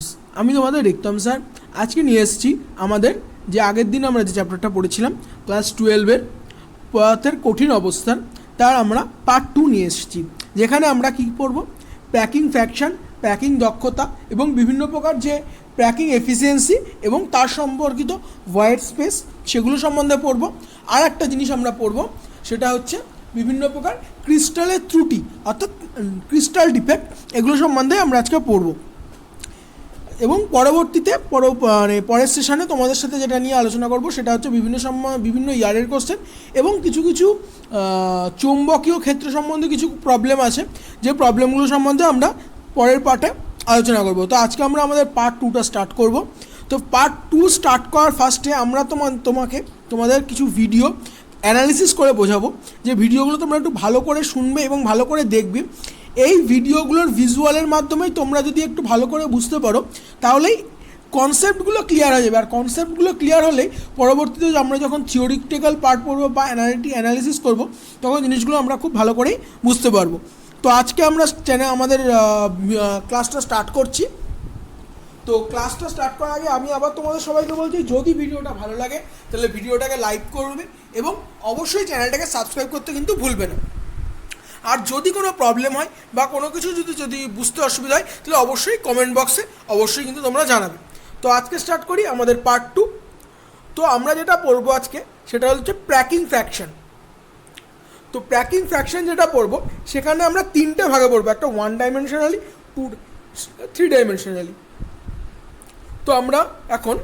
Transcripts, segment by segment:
আমি তোমাদের রিক্তম স্যার আজকে নিয়ে এসেছি আমাদের যে আগের দিন আমরা যে চ্যাপ্টারটা পড়েছিলাম ক্লাস 12-এর পদার্থের কঠিন অবস্থান তার আমরা পার্ট 2 নিয়ে এসেছি, যেখানে আমরা কী পড়ব, প্যাকিং ফ্র্যাকশন, প্যাকিং দক্ষতা এবং বিভিন্ন প্রকার যে প্যাকিং এফিসিয়েন্সি এবং তার সম্পর্কিত ভয়েড স্পেস সেগুলো সম্বন্ধে পড়ব। আর একটা জিনিস আমরা পড়ব, সেটা হচ্ছে বিভিন্ন প্রকার ক্রিস্টালের ত্রুটি অর্থাৎ ক্রিস্টাল ডিফেক্ট, এগুলো সম্বন্ধে আমরা আজকে পড়ব। এবং পরবর্তীতে পরের সেশনে তোমাদের সাথে যেটা নিয়ে আলোচনা করব সেটা হচ্ছে বিভিন্ন ইয়ারের কোশ্চেন এবং কিছু কিছু চৌম্বকীয় ক্ষেত্র সম্বন্ধে কিছু প্রবলেম আছে, যে প্রবলেমগুলো সম্বন্ধে আমরা পরের পার্টে আলোচনা করব। তো আজকে আমরা আমাদের পার্ট 2টা স্টার্ট করব। তো পার্ট 2 স্টার্ট করার ফার্স্টে আমরা তোমাদের কিছু ভিডিও অ্যানালিসিস করে বোঝাবো, যে ভিডিওগুলো তোমরা একটু ভালো করে শুনবে এবং ভালো করে দেখবে। এই ভিডিওগুলোর ভিজুয়ালের মাধ্যমেই তোমরা যদি একটু ভালো করে বুঝতে পারো তাহলেই কনসেপ্টগুলো ক্লিয়ার হয়ে যাবে। আর কনসেপ্টগুলো ক্লিয়ার হলেই পরবর্তীতে আমরা যখন থিওরিটিক্যাল পার্ট পড়বো বা অ্যানালিসিস করব তখন জিনিসগুলো আমরা খুব ভালো করেই বুঝতে পারবো। তো আজকে আমরা আমাদের ক্লাসটা স্টার্ট করছি। তো ক্লাসটা স্টার্ট করার আগে আমি আবার তোমাদের সবাইকে বলছি, যদি ভিডিওটা ভালো লাগে তাহলে ভিডিওটাকে লাইক করবে এবং অবশ্যই চ্যানেলটাকে সাবস্ক্রাইব করতে কিন্তু ভুলবে না। আর যদি কোনো প্রবলেম হয় বা কোনো কিছু যদি বুঝতে অসুবিধা হয় তাহলে অবশ্যই কমেন্ট বক্সে অবশ্যই কিন্তু তোমরা জানাবে। তো আজকে স্টার্ট করি আমাদের পার্ট 2। তো আমরা যেটা পড়বো আজকে সেটা হচ্ছে প্যাকিং ফ্র্যাকশন। তো প্যাকিং ফ্র্যাকশন যেটা পড়বো সেখানে আমরা 3টে ভাগে পড়বো, একটা 1 ডাইমেনশনালি, 3 ডাইমেনশনালি। তো আমরা এখন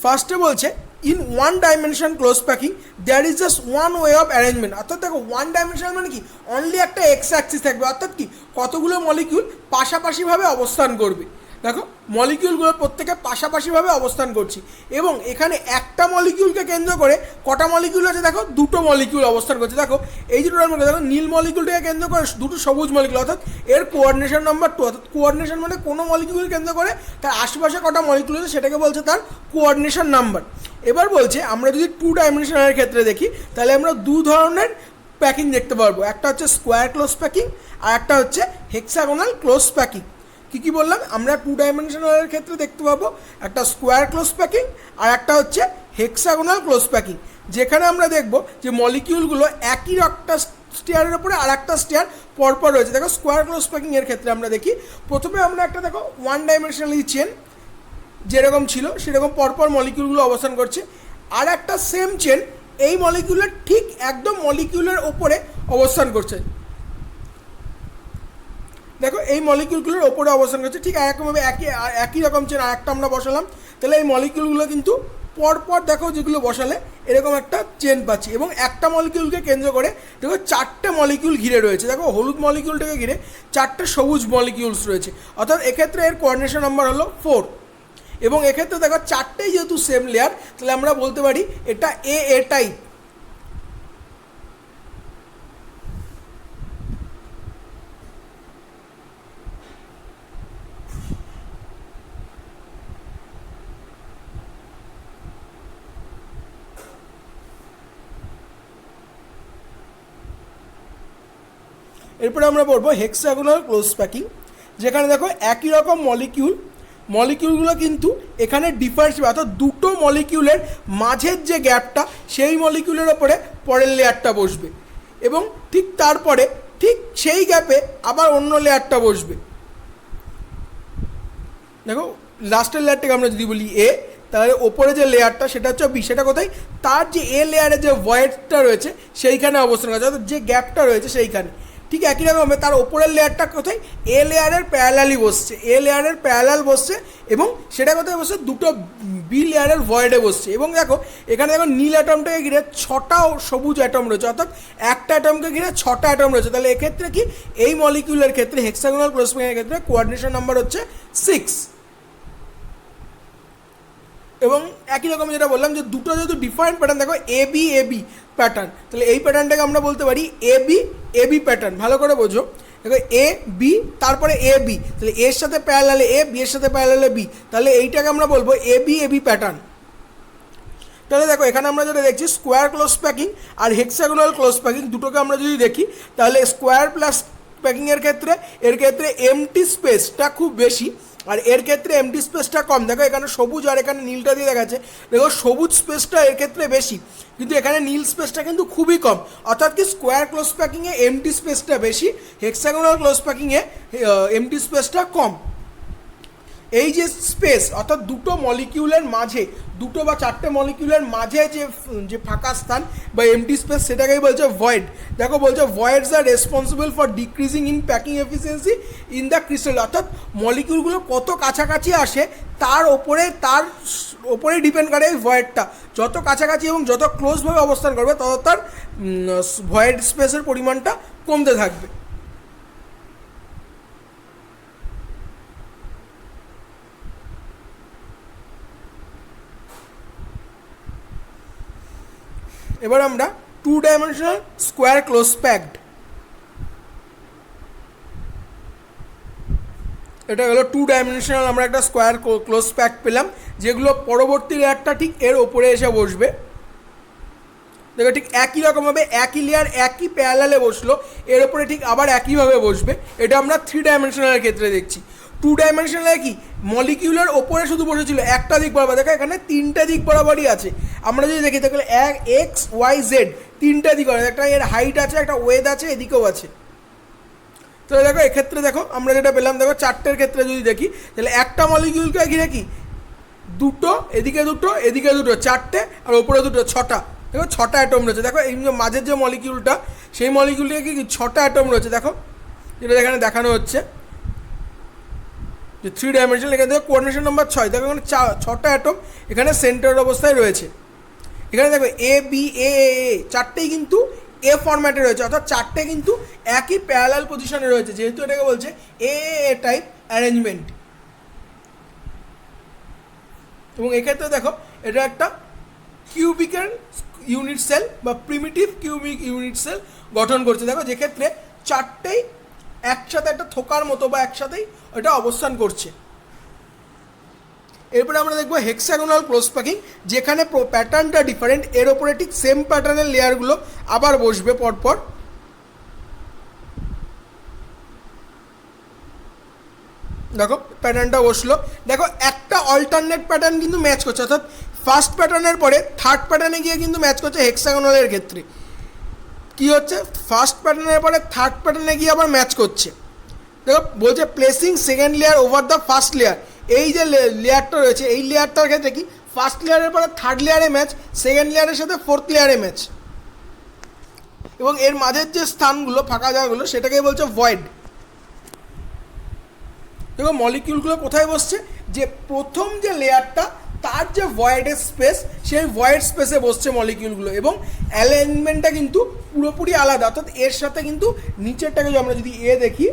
ফার্স্টে বলছে in 1 dimension close packing there is just one way of arrangement. অর্থাৎ দেখো 1 ডাইমেনশন মানে কি, অনলি একটা এক্স অ্যাক্সিস থাকবে, অর্থাৎ কি কতগুলো মলিকিউল পাশাপাশিভাবে অবস্থান করবে। দেখো মলিকিউলগুলো প্রত্যেকে পাশাপাশিভাবে অবস্থান করছে এবং এখানে একটা মলিকিউলকে কেন্দ্র করে কটা মলিকিউল আছে, দেখো 2টো মলিকিউল অবস্থান করছে। দেখো এই দুটোর মধ্যে দেখো নীল মলিকিউলটাকে কেন্দ্র করে 2টো সবুজ মলিকিউল, অর্থাৎ এর কোঅর্ডিনেশন নাম্বার 2। অর্থাৎ কোঅর্ডিনেশন মানে কোনো মলিকিউল কেন্দ্র করে তার আশেপাশে কটা মলিকিউল আছে সেটাকে বলছে তার কোঅর্ডিনেশন নাম্বার। এবার বলছে আমরা যদি 2 ডাইমেনশনের ক্ষেত্রে দেখি তাহলে আমরা 2 ধরনের প্যাকিং দেখতে পারবো, একটা হচ্ছে স্কোয়ার ক্লোজ প্যাকিং আর একটা হচ্ছে হেক্সাগোনাল ক্লোজ প্যাকিং। কী বললাম, আমরা 2 ডাইমেনশনালের ক্ষেত্রে দেখতে পাবো একটা স্কোয়ার ক্লোজ প্যাকিং আর একটা হচ্ছে হেক্সাগোনাল ক্লোজ প্যাকিং, যেখানে আমরা দেখব যে মলিকিউলগুলো একই একটা স্টেয়ারের ওপরে আর একটা স্টেয়ার পরপর রয়েছে। দেখো স্কোয়ার ক্লোজ প্যাকিং এর ক্ষেত্রে আমরা দেখি প্রথমে আমরা একটা দেখো 1 ডাইমেনশনালি চেন যেরকম ছিল সেরকম পরপর মলিকিউলগুলো অবস্থান করছে, আর একটা সেম চেন এই মলিকিউলের ঠিক একদম মলিকিউলের ওপরে অবস্থান করছে। দেখো এই মলিকিউলগুলোর ওপরে অবস্থান করছে, ঠিক একইভাবে একই রকম চেন আর একটা আমরা বসালাম, তাহলে এই মলিকিউলগুলো কিন্তু পরপর দেখো যেগুলো বসালে এরকম একটা চেন পাচ্ছি এবং একটা মলিকিউলকে কেন্দ্র করে দেখো 4টে মলিকিউল ঘিরে রয়েছে। দেখো হলুদ মলিকিউলটাকে ঘিরে 4টে সবুজ মলিকিউলস রয়েছে, অর্থাৎ এক্ষেত্রে এর কোঅর্ডিনেশন নাম্বার হলো 4। এবং এক্ষেত্রে দেখো 4টেই যেহেতু সেম লেয়ার তাহলে আমরা বলতে পারি এটা এ টাইপ। এরপরে আমরা পড়বো হেক্সাগোনাল ক্লোজ প্যাকিং, যেখানে দেখো একই রকম মলিকিউলগুলো কিন্তু এখানে ডিফারেন্স, অর্থাৎ 2টো মলিকিউলের মাঝের যে গ্যাপটা সেই মলিকিউলের ওপরে পরের লেয়ারটা বসবে এবং ঠিক তারপরে ঠিক সেই গ্যাপে আবার অন্য লেয়ারটা বসবে। দেখো লাস্টের লেয়ারটাকে আমরা যদি বলি এ, তাহলে ওপরে যে লেয়ারটা সেটা হচ্ছে বি, সেটা কোথায়, তার যে এ লেয়ারে যে ভয়েডটা রয়েছে সেইখানে অবস্থান করছে, অর্থাৎ যে গ্যাপটা রয়েছে সেইখানে। ঠিক একই রকমভাবে তার ওপরের লেয়ারটা কোথায়, এ লেয়ারের প্যারালালি বসছে, এ লেয়ারের প্যারালাল বসছে এবং সেটা কোথায় বসছে, 2টো বি লেয়ারের ভয়েডে বসছে। এবং দেখো এখানে দেখো নীল অ্যাটমটাকে ঘিরে 6টা সবুজ অ্যাটম রয়েছে, অর্থাৎ একটা অ্যাটমকে ঘিরে 6টা অ্যাটম রয়েছে। তাহলে এক্ষেত্রে কি এই মলিকিউলের ক্ষেত্রে হেক্সাগোনাল ক্লোজ প্যাকিংয়ের ক্ষেত্রে কোঅর্ডিনেশন নাম্বার হচ্ছে 6। এবং একই রকম যেটা বললাম যে 2টো যেহেতু ডিফারেন্ট প্যাটার্ন, দেখো এ বি প্যাটার্ন, তাহলে এই প্যাটার্নটাকে আমরা বলতে পারি এ বি প্যাটার্ন। ভালো করে বোঝো, দেখো এ বি তারপরে এ বি, তাহলে এর সাথে প্যারালালে এ, বি এর সাথে প্যারালালে বি, তাহলে এইটাকে আমরা বলবো এ বি প্যাটার্ন। তাহলে দেখো এখানে আমরা যেটা দেখছি স্কোয়ার ক্লোজ প্যাকিং আর হেক্সাগোনাল ক্লোজ প্যাকিং দুটোকে আমরা যদি দেখি তাহলে স্কোয়ার প্লাস প্যাকিংয়ের ক্ষেত্রে এর ক্ষেত্রে এমটি স্পেসটা খুব বেশি, আর এর ক্ষেত্রে এমটি স্পেসটা কম। দেখো এখানে সবুজ আর এখানে নীলটা দিয়ে দেখাচ্ছে, দেখো সবুজ স্পেসটা এর ক্ষেত্রে বেশি, কিন্তু এখানে নীল স্পেসটা কিন্তু খুবই কম। অর্থাৎ কি স্কোয়ার ক্লোজ প্যাকিংয়ে এমটি স্পেসটা বেশি, হেক্সাগোনাল ক্লোজ প্যাকিংয়ে এমটি স্পেসটা কম। এই যে স্পেস অর্থাৎ দুটো মলিকিউলের মাঝে, দুটো বা চারটে মলিকিউলের মাঝে যে ফাঁকা স্থান বা এমটি স্পেস, সেটাকেই বলছে ভয়েড। দেখো বলছে voids are responsible for decreasing in packing efficiency in the crystal. অর্থাৎ মলিকিউলগুলো কত কাছাকাছি আসে তার ওপরে ডিপেন্ড করে এই ভয়েডটা। যত কাছাকাছি এবং যত ক্লোজভাবে অবস্থান করবে তত তার ভয়েড স্পেসের পরিমাণটা কমতে থাকবে। এবার আমরা 2 ডাইমেনশনাল স্কোয়ার ক্লোজ প্যাকড, এটা হলো 2 ডাইমেনশনাল আমরা একটা স্কোয়ার ক্লোজ প্যাক পেলাম, যেগুলো পরবর্তী লেয়ারটা ঠিক এর ওপরে এসে বসবে। দেখো ঠিক একই রকমভাবে একই লেয়ার একই প্যারালালে বসলো, এর ওপরে ঠিক আবার একইভাবে বসবে। এটা আমরা 3 ডাইমেনশনালের ক্ষেত্রে দেখছি। 2 ডাইমেনশনালে কি মলিকিউলের ওপরে শুধু বসেছিল একটা দিক বরাবর, দেখো এখানে 3টে দিক বরাবরই আছে। আমরা যদি দেখি তাহলে এক্স ওয়াই জেড 3টে দিক আছে, একটা এর হাইট আছে, একটা ওয়েদ আছে, এদিকেও আছে। তো দেখো এক্ষেত্রে দেখো আমরা যেটা পেলাম, দেখো 4টের ক্ষেত্রে যদি দেখি তাহলে একটা মলিকিউলকে ঘিরে কি দুটো, এদিকে দুটো, এদিকে দুটো, 4টে, আর ওপরে দুটো, 6টা। দেখো 6টা অ্যাটম রয়েছে। দেখো এই মাঝের যে মলিকিউলটা, সেই মলিকিউলটাকে কি 6টা অ্যাটম রয়েছে। দেখো যেটা এখানে দেখানো হচ্ছে যে 3 ডাইমেনশনাল, এখানে দেখো কোঅর্ডিনেশন নাম্বার 6। দেখো এখানে 6টা অ্যাটম এখানে সেন্টার অবস্থায় রয়েছে। এখানে দেখো এ বি এ এ 4টেই কিন্তু এ ফরম্যাটে রয়েছে, অর্থাৎ 4টে কিন্তু একই প্যারালাল পজিশনে রয়েছে, যেহেতু এটাকে বলছে এ টাইপ অ্যারেঞ্জমেন্ট। এবং এক্ষেত্রে দেখো এটা একটা কিউবিকের ইউনিট সেল বা প্রিমিটিভ কিউবিক ইউনিট সেল গঠন করছে। দেখো যেক্ষেত্রে 4টেই একসাথে একটা থোকার মতো বা একসাথেই ওটা অবস্থান করছে। এরপরে আমরা দেখবো হেক্সাগোনাল ক্লোজ প্যাকিং, যেখানে প্যাটার্নটা ডিফারেন্ট, এর ওপরে ঠিক সেম প্যাটার্নের লেয়ারগুলো আবার বসবে পরপর। দেখো প্যাটার্নটা বসলো, দেখো একটা অল্টারনেট প্যাটার্ন কিন্তু ম্যাচ করছে, অর্থাৎ ফার্স্ট প্যাটার্নের পরে থার্ড প্যাটার্নে গিয়ে কিন্তু ম্যাচ করছে হেক্সাগোনালের ক্ষেত্রে। কি হচ্ছে, ফার্স্ট প্যাটার্নের পরে থার্ড প্যাটার্নে গিয়ে আবার ম্যাচ করছে। দেখো বলছে placing second layer over the first layer. এই যে লেয়ারটা রয়েছে, এই লেয়ারটার ক্ষেত্রে কি ফার্স্ট লেয়ারের পরে থার্ড লেয়ারে ম্যাচ, সেকেন্ড লেয়ারের সাথে ফোর্থ লেয়ারে ম্যাচ, এবং এর মাঝের যে স্থানগুলো ফাঁকা জায়গাগুলো সেটাকে বলছে ভয়েড। দেখো মলিকিউলগুলো কোথায় বসছে, যে প্রথম যে লেয়ারটা তার যে ভয়েডের স্পেস, সেই ভয়েড স্পেসে বসছে মলিকিউলগুলো, এবং অ্যালাইনমেন্টটা কিন্তু পুরোপুরি আলাদা। অর্থাৎ এর সাথে কিন্তু নিচেরটাকে আমরা যদি এ দেখি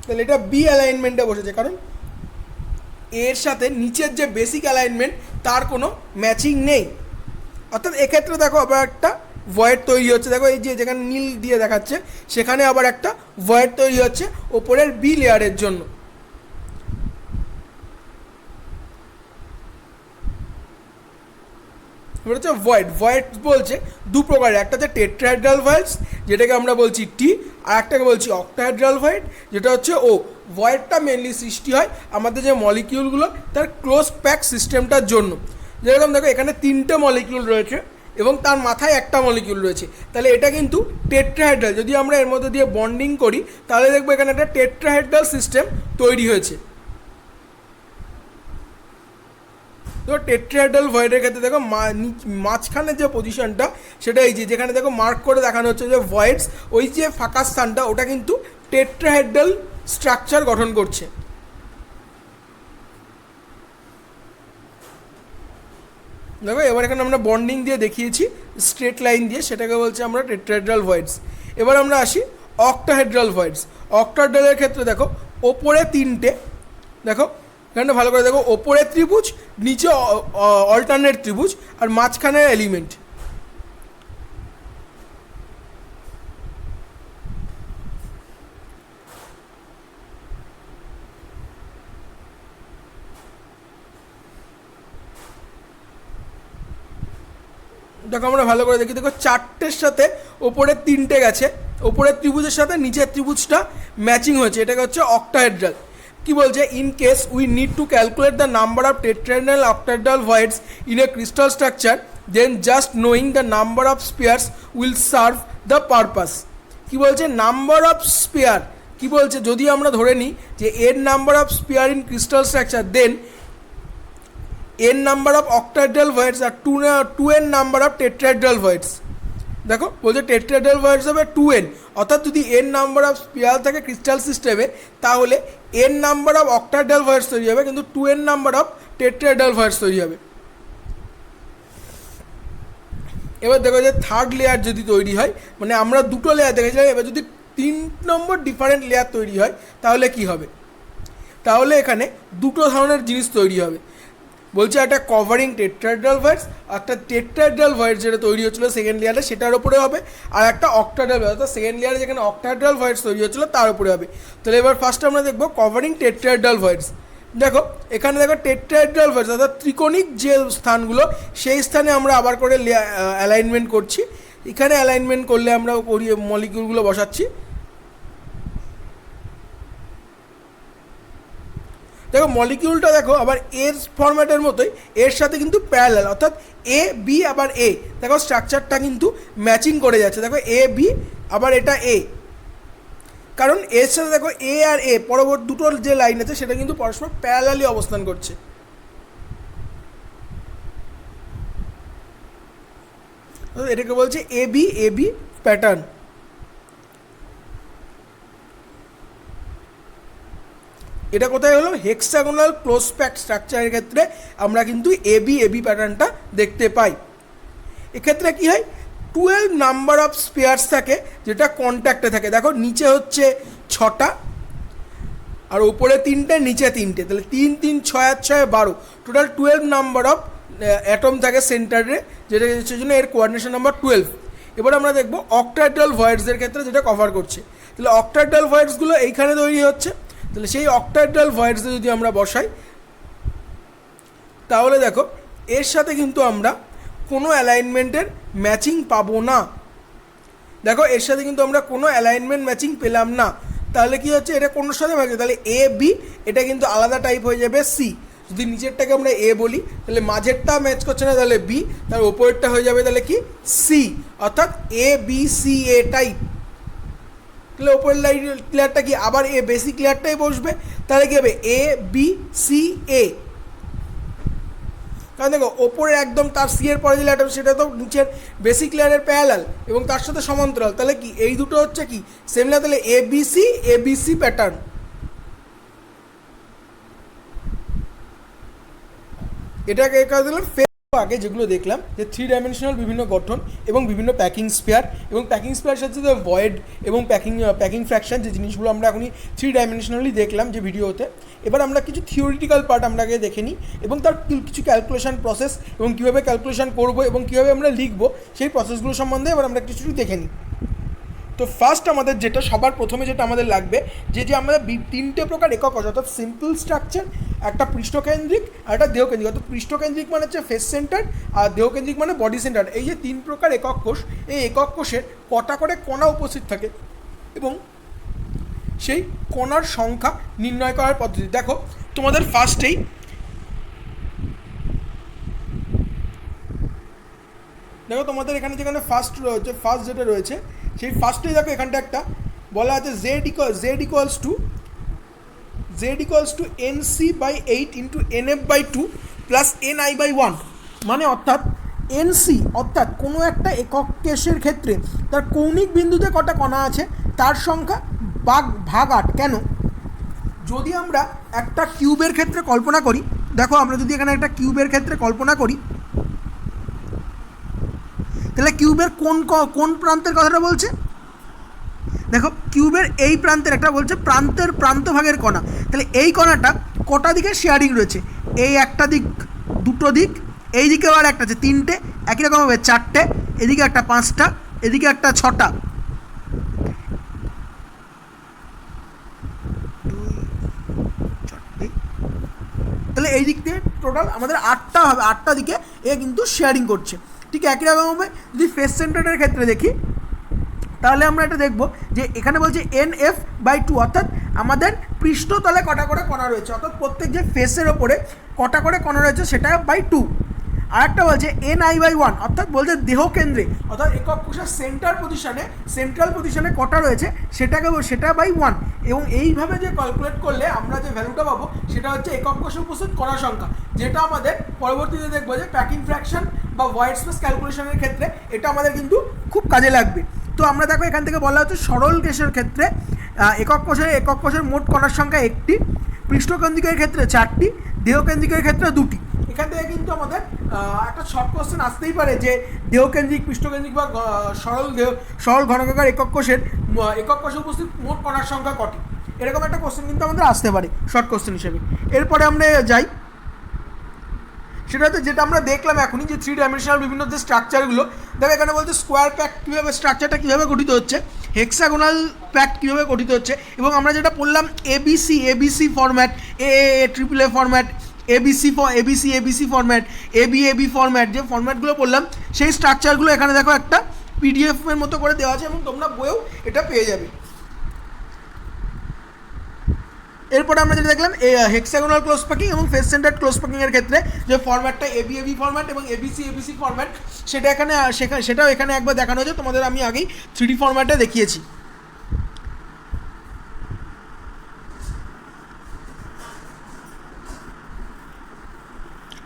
তাহলে এটা বি অ্যালাইনমেন্টে বসেছে, কারণ এর সাথে নিচের যে বেসিক অ্যালাইনমেন্ট তার কোনো ম্যাচিং নেই। অর্থাৎ এক্ষেত্রে দেখো আবার একটা ভয়েড তৈরি হচ্ছে। দেখো এই যে যেখানে নীল দিয়ে দেখাচ্ছে সেখানে আবার একটা ভয়েড তৈরি হচ্ছে ওপরের বি লেয়ারের জন্য। এবার হচ্ছে ভয়েড বলছে দু প্রকারের, একটা হচ্ছে টেট্রাহেড্রাল ভয়েডস যেটাকে আমরা বলছি টি, আর একটাকে বলছি অক্টাহেড্রাল ভয়েড যেটা হচ্ছে ও। ভয়েডটা মেনলি সৃষ্টি হয় আমাদের যে মলিকিউলগুলো তার ক্লোজ প্যাক সিস্টেমটার জন্য। যেরকম দেখো এখানে 3টে মলিকিউল রয়েছে এবং তার মাথায় একটা মলিকিউল রয়েছে, তাহলে এটা কিন্তু টেট্রাহেড্রাল। যদি আমরা এর মধ্যে দিয়ে বন্ডিং করি তাহলে দেখবো এখানে একটা টেট্রাহেড্রাল সিস্টেম তৈরি হয়েছে। তো টেট্রাহেড্রাল ভয়েডের ক্ষেত্রে দেখো মাঝখানের যে পজিশনটা সেটা এই যেখানে দেখো মার্ক করে দেখানো হচ্ছে যে ভয়েডস, ওই যে ফাঁকা স্থানটা ওটা কিন্তু টেট্রাহেড্রাল স্ট্রাকচার গঠন করছে। দেখো এবার এখানে আমরা বন্ডিং দিয়ে দেখিয়েছি স্ট্রেট লাইন দিয়ে, সেটাকে বলছে আমরা টেট্রাহেড্রাল ভয়েডস। এবার আমরা আসি অক্টাহেড্রাল ভয়েডস। অক্টাহেড্রালের ক্ষেত্রে দেখো ওপরে 3টে, দেখো এখানটা ভালো করে দেখো, ওপরে ত্রিভুজ, নিচে অল্টারনেট ত্রিভুজ, আর মাঝখানে এলিমেন্ট। দেখো আমরা ভালো করে দেখি, দেখো 4টের সাথে ওপরে 3টে গেছে, উপরের ত্রিভুজের সাথে নিচের ত্রিভুজটা ম্যাচিং হয়েছে, এটাকে হচ্ছে অক্টাহেড্রাল। কি বলছে, in case we need to calculate the number of tetrahedral octahedral voids in a crystal structure, then just knowing the number of spheres will serve the purpose. কি বলছে, নাম্বার অফ স্পেয়ার, কি বলছে, যদি আমরা ধরে নিই যে এর number of sphere in crystal structure, then এর number of octahedral voids are two এর নাম্বার অফ টেট্রাহেড্রাল ভয়েডস। দেখো বলছে টেট্রাহেড্রাল ভয়েডস হবে 2n, অর্থাৎ যদি এর নাম্বার অফ স্পিয়ার থাকে ক্রিস্টাল সিস্টেমে, তাহলে এর নাম্বার অফ অক্টাহেড্রাল ভয়েডস তৈরি হবে, কিন্তু 2n নাম্বার অফ টেট্রাহেড্রাল ভয়েডস তৈরি হবে। এবার দেখো যে থার্ড লেয়ার যদি তৈরি হয়, মানে আমরা দুটো লেয়ার দেখেছিলাম, এবার যদি 3 নম্বর ডিফারেন্ট লেয়ার তৈরি হয় তাহলে কি হবে, তাহলে এখানে দুটো ধরনের জিনিস তৈরি হবে। বলছে একটা কভারিং টেট্রাহেড্রাল ভয়েডস, একটা টেট্রাহেড্রাল ভয়েডস যেটা তৈরি হচ্ছিলো সেকেন্ড লেয়ারে সেটার উপরে হবে, আর একটা অক্টাহেড্রাল ভয়েডস, অর্থাৎ সেকেন্ড লেয়ারে যেখানে অক্টাহেড্রাল ভয়েডস তৈরি হচ্ছিলো তার উপরে হবে। তাহলে এবার ফার্স্ট আমরা দেখবো কভারিং টেট্রাহেড্রাল ভয়েডস। দেখো এখানে দেখো টেট্রাহেড্রাল ভয়েডস অর্থাৎ ত্রিকোণিক যে স্থানগুলো সেই স্থানে আমরা আবার করে অ্যালাইনমেন্ট করছি। এখানে অ্যালাইনমেন্ট করলে আমরা মলিকিউলগুলো বসাচ্ছি। দেখো মলিকিউলটা দেখো আবার এর ফরম্যাটের মতোই, এর সাথে কিন্তু প্যারালাল, অর্থাৎ এ বি আবার এ, দেখো স্ট্রাকচারটা কিন্তু ম্যাচিং করে যাচ্ছে। দেখো এ বি আবার এটা এ, কারণ এর সাথে দেখো এ আর এ পরবর্তী দুটোর যে লাইন আছে সেটা কিন্তু পরস্পর প্যারালালি অবস্থান করছে। এটাকে বলছে এ বি প্যাটার্ন। এটা কোথায় হলো, হেক্সাগোনাল ক্লোজ প্যাক স্ট্রাকচারের ক্ষেত্রে আমরা কিন্তু এ বি প্যাটার্নটা দেখতে পাই। এক্ষেত্রে কি হয়, 12 নাম্বার অফ স্পেয়ার্স থাকে যেটা কন্ট্যাক্টে থাকে। দেখো নিচে হচ্ছে 6টা আর উপরে 3টে, নিচে 3টে, তাহলে 3 3 6 আর 6 12, টোটাল 12 নাম্বার অফ অ্যাটম থাকে সেন্টারে, যেটা হচ্ছে জন্য এর কোঅর্ডিনেশন নাম্বার 12। এবার আমরা দেখবো অক্টাহেড্রাল ভয়েডসের ক্ষেত্রে যেটা কভার করছে। তাহলে অক্টাহেড্রাল ভয়েডসগুলো এইখানে তৈরি হচ্ছে, তাহলে সেই অক্টাহেড্রাল ভয়েডসে যদি আমরা বসাই তাহলে দেখো এর সাথে কিন্তু আমরা কোনো অ্যালাইনমেন্টের ম্যাচিং পাবো না। দেখো এর সাথে কিন্তু আমরা কোনো অ্যালাইনমেন্ট ম্যাচিং পেলাম না। তাহলে কি হচ্ছে, এটা কোনোর সাথে ম্যাচ, তাহলে এ বি এটা কিন্তু আলাদা টাইপ হয়ে যাবে সি। যদি নিচেরটাকে আমরা এ বলি তাহলে মাঝেরটা ম্যাচ করছে না, তাহলে বি, তার ওপরেরটা হয়ে যাবে তাহলে কি সি, অর্থাৎ A B C A type. তাহলে ওপরের লাইন ক্লিয়ারটা কি আবার এ বেসিক ক্লিয়ারটাই বসবে, তাহলে কী হবে এ বি সি এ। কারণ দেখো ওপরের একদম তার সি এর পরে যে লেটার সেটা তো নিচের বেসিক লেয়ারের প্যারালাল এবং তার সাথে সমান্তরাল, তাহলে কি এই দুটো হচ্ছে কি সেম লেয়ার, তাহলে এ বি সি প্যাটার্ন। এটাকে দিলাম আগে যেগুলো দেখলাম যে 3 ডাইমেনশনাল বিভিন্ন গঠন এবং বিভিন্ন প্যাকিং স্পেয়ার, এবং প্যাকিং স্পেয়ার সাথে ভয়েড এবং প্যাকিং ফ্র্যাকশন, যে জিনিসগুলো আমরা এখনই 3 ডাইমেনশনালি দেখলাম যে ভিডিওতে। এবার আমরা কিছু থিওরিটিক্যাল পার্ট আমরা আগে দেখে নিই এবং তার কিছু ক্যালকুলেশন প্রসেস এবং কীভাবে ক্যালকুলেশন করবো এবং কীভাবে আমরা লিখবো সেই প্রসেসগুলো সম্বন্ধে এবার আমরা কিছু দেখে নিই। তো ফার্স্ট আমাদের যেটা সবার প্রথমে যেটা আমাদের লাগবে যে আমাদের 3টে প্রকার একক আছে, অর্থাৎ সিম্পল স্ট্রাকচার, একটা পৃষ্ঠকেন্দ্রিক আর একটা দেহকেন্দ্রিক। অর্থাৎ পৃষ্ঠকেন্দ্রিক মানে হচ্ছে ফেস সেন্টার আর দেহকেন্দ্রিক মানে বডি সেন্টার। এই যে 3 প্রকার একক কোষ, এই একক কোষের কটা করে কণা উপস্থিত থাকে এবং সেই কণার সংখ্যা নির্ণয় করার পদ্ধতি। দেখো তোমাদের ফার্স্টেই তোমাদের এখানে যেখানে ফার্স্ট যেটা রয়েছে সেই ফার্স্টেই দেখো এখানটা একটা বলা আছে Z equals to NC/8 into NF/2 plus NI/1, মানে অর্থাৎ এনসি অর্থাৎ কোনো একটা একক কেসের ক্ষেত্রে তার কৌণিক বিন্দুতে কটা কণা আছে তার সংখ্যা ভাগ 8। কেন, যদি আমরা একটা কিউবের ক্ষেত্রে কল্পনা করি, দেখো আমরা যদি এখানে একটা কিউবের ক্ষেত্রে কল্পনা করি তাহলে কিউবের কোন প্রান্তের কথাটা বলছে, দেখো কিউবের এই প্রান্তের একটা বলছে প্রান্তভাগের কণা। তাহলে এই কণাটা কটা দিকে শেয়ারিং রয়েছে, এই একটা দিক, দুটো দিক, এই দিকেও আর একটা আছে 3টে, একই রকম হবে 4টে, এদিকে একটা 5টা, এদিকে একটা 6টা, তাহলে এই দিক দিয়ে টোটাল আমাদের 8টা হবে, 8টা দিকে এ কিন্তু শেয়ারিং করছে। ঠিক একই রকম হবে যদি ফেস সেন্টারের ক্ষেত্রে দেখি, তাহলে আমরা এটা দেখব যে এখানে বলছে NF/2, অর্থাৎ আমাদের পৃষ্ঠতলে কটা করে কণা রয়েছে, অর্থাৎ প্রত্যেক যে ফেসের ওপরে কটা করে কণা রয়েছে সেটা বাই 2। আরেকটা বলছে NI/1, অর্থাৎ বলছে দেহ কেন্দ্রে, অর্থাৎ একক কোষের সেন্ট্রাল পজিশনে কটা রয়েছে সেটা বাই 1। এবং এইভাবে যে ক্যালকুলেট করলে আমরা যে ভ্যালুটা পাবো সেটা হচ্ছে একক কোষে উপস্থিত কণা সংখ্যা, যেটা আমাদের পরবর্তীতে দেখবো যে প্যাকিং ফ্র্যাকশন বা ভয়েড স্পেস ক্যালকুলেশনের ক্ষেত্রে এটা আমাদের কিন্তু খুব কাজে লাগবে। তো আমরা দেখো এখান থেকে বলা হচ্ছে সরল কেশের ক্ষেত্রে একক কোষের মোট কণার সংখ্যা 1টি, পৃষ্ঠকেন্দ্রিকের ক্ষেত্রে 4টি, দেহকেন্দ্রিকের ক্ষেত্রে 2টি। এখান থেকে কিন্তু আমাদের একটা শর্ট কোশ্চেন আসতেই পারে যে দেহকেন্দ্রিক, পৃষ্ঠকেন্দ্রিক বা সরল ঘনকাকার একক কোষে উপস্থিত মোট কণার সংখ্যা কটি, এরকম একটা কোশ্চেন কিন্তু আমাদের আসতে পারে শর্ট কোশ্চেন হিসেবে। এরপরে আমরা যাই, সেটা হচ্ছে যেটা আমরা দেখলাম এখনই যে 3 ডাইমেনশনাল বিভিন্ন যে স্ট্রাকচারগুলো। দেখো এখানে বলছে স্কোয়ার প্যাক্ট কীভাবে স্ট্রাকচারটা কীভাবে গঠিত হচ্ছে, হেক্সাগোনাল প্যাক্ট কীভাবে গঠিত হচ্ছে, এবং আমরা যেটা পড়লাম ABC format, AAA format, ABC format, AB format, যে ফরম্যাটগুলো বললাম সেই স্ট্রাকচারগুলো এখানে দেখো একটা PDF এর মতো করে দেওয়া আছে এবং তোমরা বইয়েও এটা পেয়ে যাবে। এরপরে আমরা যেটা দেখলাম হেক্সাগোনাল ক্লোজ প্যাকিং এবং ফেস সেন্টার্ড ক্লোজ প্যাকিংয়ের ক্ষেত্রে যে ফরম্যাটটা AB ফরম্যাট এবং ABC ফরম্যাট, সেটাও এখানে একবার দেখানো হয়েছে, তোমাদের আমি আগেই 3D ফরম্যাটে দেখিয়েছি।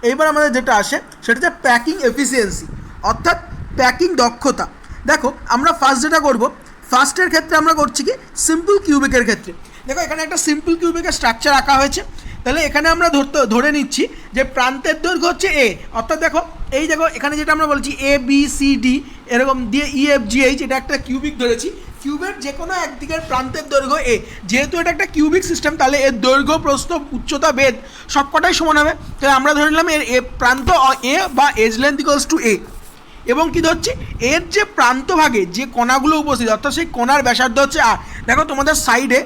এইবার আমাদের যেটা আসে সেটা হচ্ছে প্যাকিং এফিসিয়েন্সি, অর্থাৎ প্যাকিং দক্ষতা। দেখো আমরা ফার্স্ট যেটা করব, ফার্স্টের ক্ষেত্রে আমরা করছি কি সিম্পল কিউবিকের ক্ষেত্রে। দেখো এখানে একটা সিম্পল কিউবিকের স্ট্রাকচার আঁকা হয়েছে, তাহলে এখানে আমরা ধরে নিচ্ছি যে প্রান্তের দৈর্ঘ্য হচ্ছে A, অর্থাৎ দেখো এখানে যেটা আমরা বলছি ABCD এরকম দিয়ে EFGH, এটা একটা কিউবিক ধরেছি, কিউবের যে কোনো একদিকের প্রান্তের দৈর্ঘ্য A, যেহেতু এটা একটা কিউবিক সিস্টেম তাহলে এর দৈর্ঘ্য, প্রস্থ, উচ্চতা, বেধ সবকটাই সমান হবে। তাহলে আমরা ধরে নিলাম এর প্রান্ত A বা edge length equals to A, এবং কী ধরছি এর যে প্রান্তভাগে যে কণাগুলো উপস্থিত, অর্থাৎ সেই কণার ব্যাসার্ধ হচ্ছে R। দেখো তোমাদের সাইডে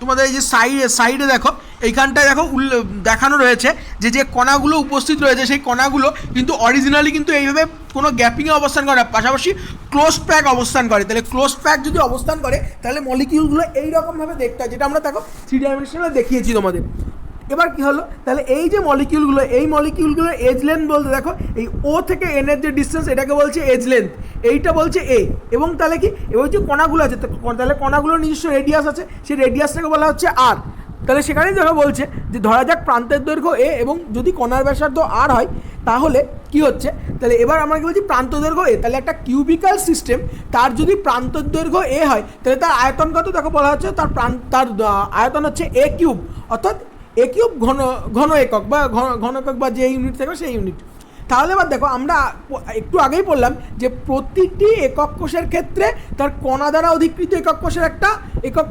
তোমাদের এই যে সাইডে দেখো এইখানটায় দেখো দেখানো রয়েছে যে কণাগুলো উপস্থিত রয়েছে সেই কণাগুলো কিন্তু অরিজিনালি কিন্তু এইভাবে কোনো গ্যাপিংয়ে অবস্থান করে না, পাশাপাশি ক্লোজ প্যাক অবস্থান করে। তাহলে ক্লোজ প্যাক যদি অবস্থান করে তাহলে মলিকিউলগুলো এইরকমভাবে দেখতে হয়, যেটা আমরা দেখো 3 ডাইমেনশনালে দেখিয়েছি তোমাদের। এবার কি হলো, তাহলে এই যে মলিকিউলগুলোর এজ লেন্থ বলতে দেখো এই O থেকে N এর যে ডিস্টেন্স এটাকে বলছে এজ লেন্থ, এইটা বলছে A। এবং তাহলে কি ওই যে কণাগুলো আছে, তাহলে কণাগুলোর নিজস্ব রেডিয়াস আছে, সেই রেডিয়াসটাকে বলা হচ্ছে R। তাহলে সেখানেই দেখো বলছে যে ধরা যাক প্রান্তের দৈর্ঘ্য A এবং যদি কণার ব্যাসার্ধ R হয় তাহলে কি হচ্ছে, তাহলে এবার আমরা কি বলছি প্রান্ত দৈর্ঘ্য A। তাহলে একটা কিউবিক্যাল সিস্টেম তার যদি প্রান্তর দৈর্ঘ্য A হয় তাহলে তার আয়তন কত দেখো বলা হচ্ছে তার আয়তন হচ্ছে A কিউব, অর্থাৎ A কিউব ঘন একক বা ঘন একক বা যে ইউনিট থাকবে সেই ইউনিট। তাহলে এবার দেখো আমরা একটু আগেই বললাম যে প্রতিটি একক কোষের ক্ষেত্রে তার কণা দ্বারা অধিকৃত একক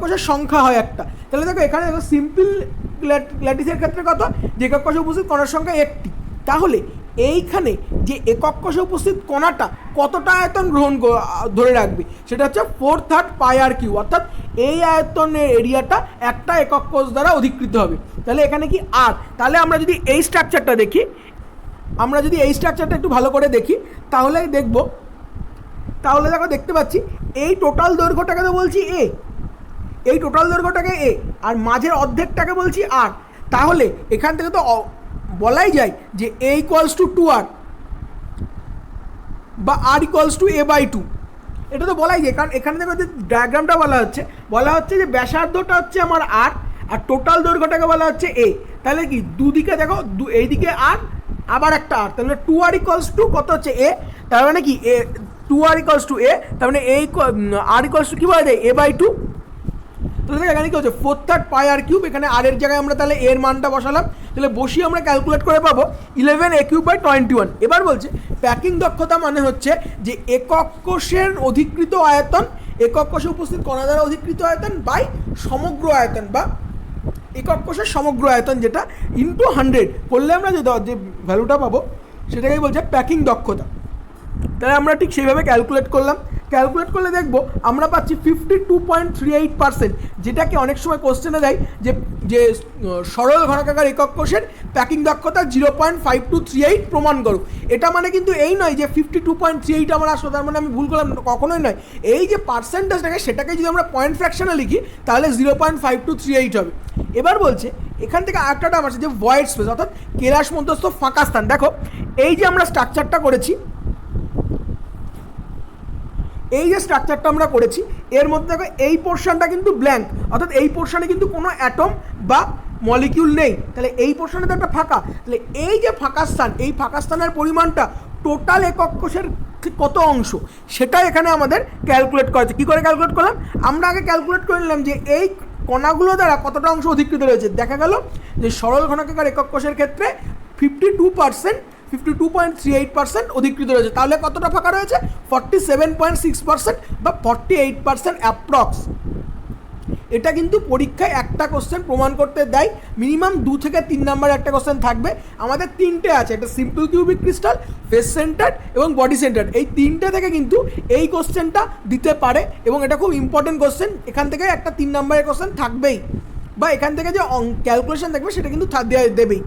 কোষের সংখ্যা হয় একটা। তাহলে দেখো এখানে দেখো সিম্পল ল্যাটিসের ক্ষেত্রে কত, যে একক কোষে উপস্থিত কণার সংখ্যা 1টি। তাহলে এইখানে যে একক কোষে উপস্থিত কণাটা কতটা আয়তন ধরে রাখবে সেটা হচ্ছে 4/3 πr3, অর্থাৎ এই আয়তনের এরিয়াটা একটা একক কোষ দ্বারা অধিকৃত হবে। তাহলে এখানে কি R। তাহলে আমরা যদি এই স্ট্রাকচারটা একটু ভালো করে দেখি তাহলে দেখো দেখতে পাচ্ছি এই টোটাল দৈর্ঘ্যটাকে তো বলছি A, আর মাঝের অর্ধেকটাকে বলছি R। তাহলে এখান থেকে তো বলাই যায় যে A ইকুয়ালস টু 2R বা R ইকুয়ালস টু A/2, এটা তো বলাই যায়। কারণ এখানে দেখো যে ডায়াগ্রামটা বলা হচ্ছে যে ব্যাসার্ধটা হচ্ছে আমার R আর টোটাল দৈর্ঘ্যটাকে বলা হচ্ছে A। তাহলে কি দুদিকে দেখো এইদিকে R আবার একটা R, তাহলে 2R ইকুয়ালস টু কত হচ্ছে A। তার মানে কি 2R ইকুয়ালস টু A, তার মানে R ইকুয়ালস টু কী বলা যায় A/2। তাহলে এখানে কী হচ্ছে 4/3 πr3, এখানে R এর জায়গায় আমরা তাহলে এর মানটা বসালাম, তাহলে বসিয়ে আমরা ক্যালকুলেট করে পাবো 11A³/21। এবার বলছে প্যাকিং দক্ষতা মানে হচ্ছে যে একক কোষের অধিকৃত আয়তন, একক কোষে উপস্থিত কণা দ্বারা অধিকৃত আয়তন বাই সমগ্র আয়তন বা একক কোষের সমগ্র আয়তন, যেটা ইন্টু 100 করলে আমরা যে ভ্যালুটা পাবো সেটাকেই বলছে প্যাকিং দক্ষতা। তাহলে আমরা ঠিক সেইভাবে ক্যালকুলেট করলাম ক্যালকুলেট করলে দেখবো আমরা পাচ্ছি 52.38%, যেটাকে অনেক সময় কোশ্চেনে দেয় যে যে সরল ঘনকাকার একক কোষের প্যাকিং দক্ষতা 0.5238 প্রমাণ করো। এটা মানে কিন্তু এই নয় যে 52.38 আমার আসলো তার মানে আমি ভুল করলাম, কখনোই নয়। এই যে পার্সেন্টেজটাকে সেটাকে যদি আমরা পয়েন্ট ফ্র্যাকশনে লিখি তাহলে 0.5238 হবে। এবার বলছে এখান থেকে আরেকটা টার্ম আছে যে ভয়েড স্পেস, অর্থাৎ কেলাস মধ্যস্থ ফাঁকা স্থান। দেখো এই যে আমরা স্ট্রাকচারটা করেছি, এই যে স্ট্রাকচারটা আমরা করেছি এর মধ্যে দেখো এই পোর্শনটা কিন্তু ব্ল্যাঙ্ক, অর্থাৎ এই পোর্শনে কিন্তু কোনো অ্যাটম বা মলিকিউল নেই, তাহলে এই পোর্শনে তো একটা ফাঁকা। তাহলে এই যে ফাঁকা স্থান, এই ফাঁকা স্থানের পরিমাণটা টোটাল একক কোষের কত অংশ সেটা এখানে আমাদের ক্যালকুলেট করা হচ্ছে। কী করে ক্যালকুলেট করলাম? আমরা আগে ক্যালকুলেট করে নিলাম যে এই কণাগুলো দ্বারা কতটা অংশ অধিকৃত রয়েছে। দেখা গেল যে সরল ঘনকাকার একক কোষের ক্ষেত্রে 52.38% অধিকৃত রয়েছে। তাহলে কতটা ফাঁকা রয়েছে? 47.6% বা 48% অ্যাপ্রক্স। এটা কিন্তু পরীক্ষায় একটা কোশ্চেন প্রমাণ করতে দেয়, মিনিমাম 2 থেকে 3 নাম্বার একটা কোশ্চেন থাকবে। আমাদের তিনটে আছে, একটা simple cubic crystal, face centred এবং বডি সেন্টার্ড। এই তিনটে থেকে কিন্তু এই কোশ্চেনটা দিতে পারে এবং এটা খুব ইম্পর্টেন্ট কোশ্চেন। এখান থেকে একটা 3 নাম্বারের কোশ্চেন থাকবেই, বা এখান থেকে যে ক্যালকুলেশন থাকবে সেটা কিন্তু দেবেই।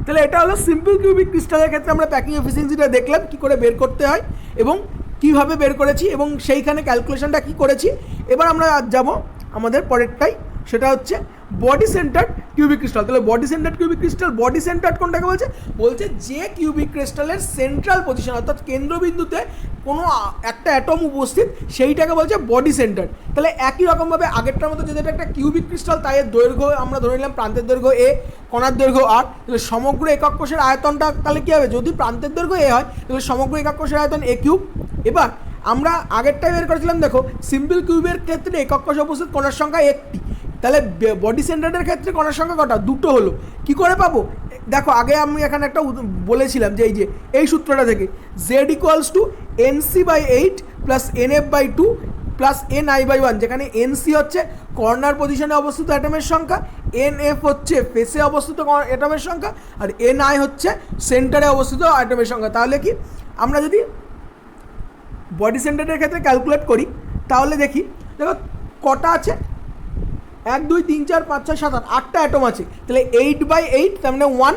তাহলে এটা হলো সিম্পল কিউবিক ক্রিস্টালের ক্ষেত্রে আমরা প্যাকিং এফিসিয়েন্সিটা দেখলাম কী করে বের করতে হয় এবং কীভাবে বের করেছি এবং সেইখানে ক্যালকুলেশনটা কী করেছি। এবার আমরা যাব আমাদের পরেরটাই, সেটা হচ্ছে বডি সেন্টার্ড কিউবিক ক্রিস্টাল। তাহলে body centred cubic crystal, body centred কোনটাকে বলছে? বলছে যে কিউবিক ক্রিস্টালের সেন্ট্রাল পজিশন, অর্থাৎ কেন্দ্রবিন্দুতে কোনো একটা অ্যাটম উপস্থিত, সেইটাকে বলছে বডি সেন্টার। তাহলে একই রকমভাবে আগেরটার মতো যদি এটা একটা কিউবিক ক্রিস্টাল, তাই এর দৈর্ঘ্য আমরা ধরে নিলাম প্রান্তের দৈর্ঘ্য এ, কণার দৈর্ঘ্য আর, তাহলে সমগ্র একক কোষের আয়তনটা তাহলে কী হবে? যদি প্রান্তের দৈর্ঘ্য এ হয় তাহলে সমগ্র একক কোষের আয়তন এ কিউব। এবার আমরা আগেরটাই বের করেছিলাম, দেখো সিম্পল কিউবের ক্ষেত্রে একক কোষে উপস্থিত কণার সংখ্যা একটি, তাহলে বডি সেন্টারের ক্ষেত্রে কণার সংখ্যা কটা? দুটো হলো। কি করে পাবো? দেখো আগে আমি এখানে একটা বলেছিলাম যে এই সূত্রটা থেকে Z=NC/8 + NF/2 + NI/1, যেখানে NC হচ্ছে কর্নার পজিশনে অবস্থিত অ্যাটমের সংখ্যা, NF হচ্ছে ফেসে অবস্থিত অ্যাটমের সংখ্যা, আর NI হচ্ছে সেন্টারে অবস্থিত অ্যাটমের সংখ্যা। তাহলে কি আমরা যদি বডি সেন্টারের ক্ষেত্রে ক্যালকুলেট করি তাহলে দেখি, দেখো কটা আছে? 1 2 3 4 5 6 7 8 8টা অ্যাটম আছে। তাহলে 8/8 তার মানে 1,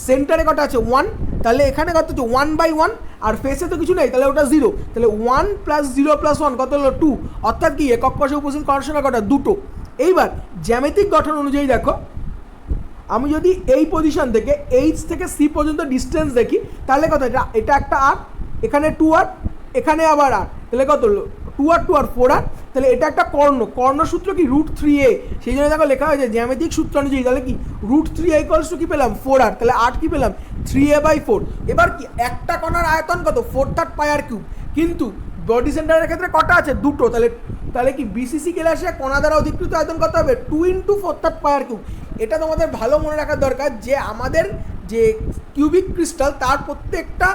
সেন্টারে কটা আছে? 1, তাহলে এখানে কত হচ্ছে? 1/1, আর ফেসে তো কিছু নেই তাহলে ওটা 0, তাহলে 1 + 0 + 1 কত হলো? 2, অর্থাৎ কি একক কোষে উপস্থিত কণার সংখ্যা কটা? দুটো। এইবার জ্যামিতিক গঠন অনুযায়ী দেখো, আমি যদি এই পজিশন থেকে H থেকে C পর্যন্ত ডিস্টেন্স দেখি তাহলে কত? এটা একটা আর, এখানে 2R, এখানে আবার আর, তাহলে কত হলো? 2R 2R 4R। তাহলে এটা একটা কর্ণসূত্র কি? √3a। সেই জন্য দেখো লেখা হয়েছে জ্যামিতিক সূত্র অনুযায়ী, তাহলে কি √3a = কি পেলাম? 4R। তাহলে 8 কি পেলাম? 3a/4। এবার কি একটা কণার আয়তন কত? 4/3 πr3। কিন্তু বডি সেন্টারের ক্ষেত্রে কটা আছে? দুটো। তাহলে কি বিসিসি কেলাসে কণা দ্বারা অধিকৃত আয়তন কত হবে? 2 × 4/3 πr3। এটা তোমাদের ভালো মনে রাখার দরকার যে আমাদের যে কিউবিক ক্রিস্টাল তার প্রত্যেকটা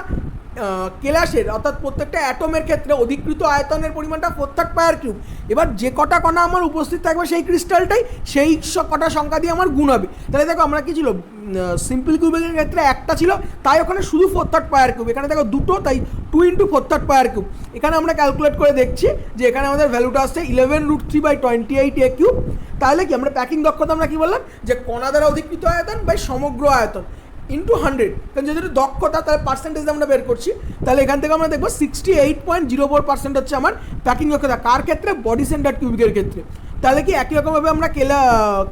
কেলাসের, অর্থাৎ প্রত্যেকটা অ্যাটমের ক্ষেত্রে অধিকৃত আয়তনের পরিমাণটা 4/3 πr3। এবার যে কটা কণা আমার উপস্থিত থাকবে সেই ক্রিস্টালটাই সেই কটা সংখ্যা দিয়ে আমার গুণ হবে। তাহলে দেখো আমরা কি ছিল, সিম্পল কিউবিকের ক্ষেত্রে একটা ছিল তাই ওখানে শুধু 4/3 πr3, এখানে দেখো দুটো তাই 2 × 4/3 πr3। এখানে আমরা ক্যালকুলেট করে দেখছি যে এখানে আমাদের ভ্যালুটা আসছে 11√3/28a3। তাহলে কি আমরা প্যাকিং দক্ষতা আমরা কি বললাম? যে কণা দ্বারা অধিকৃত আয়তন বাই সমগ্র আয়তন ইন্টু 100, কারণ যেহেতু দক্ষতা তাহলে পার্সেন্টেজ আমরা বের করছি। তাহলে এখান থেকে আমরা দেখবো 68.04% হচ্ছে আমার প্যাকিং দক্ষতা। কার ক্ষেত্রে? বডি সেন্টার কিউবিকের ক্ষেত্রে। তাহলে কি একই রকমভাবে আমরা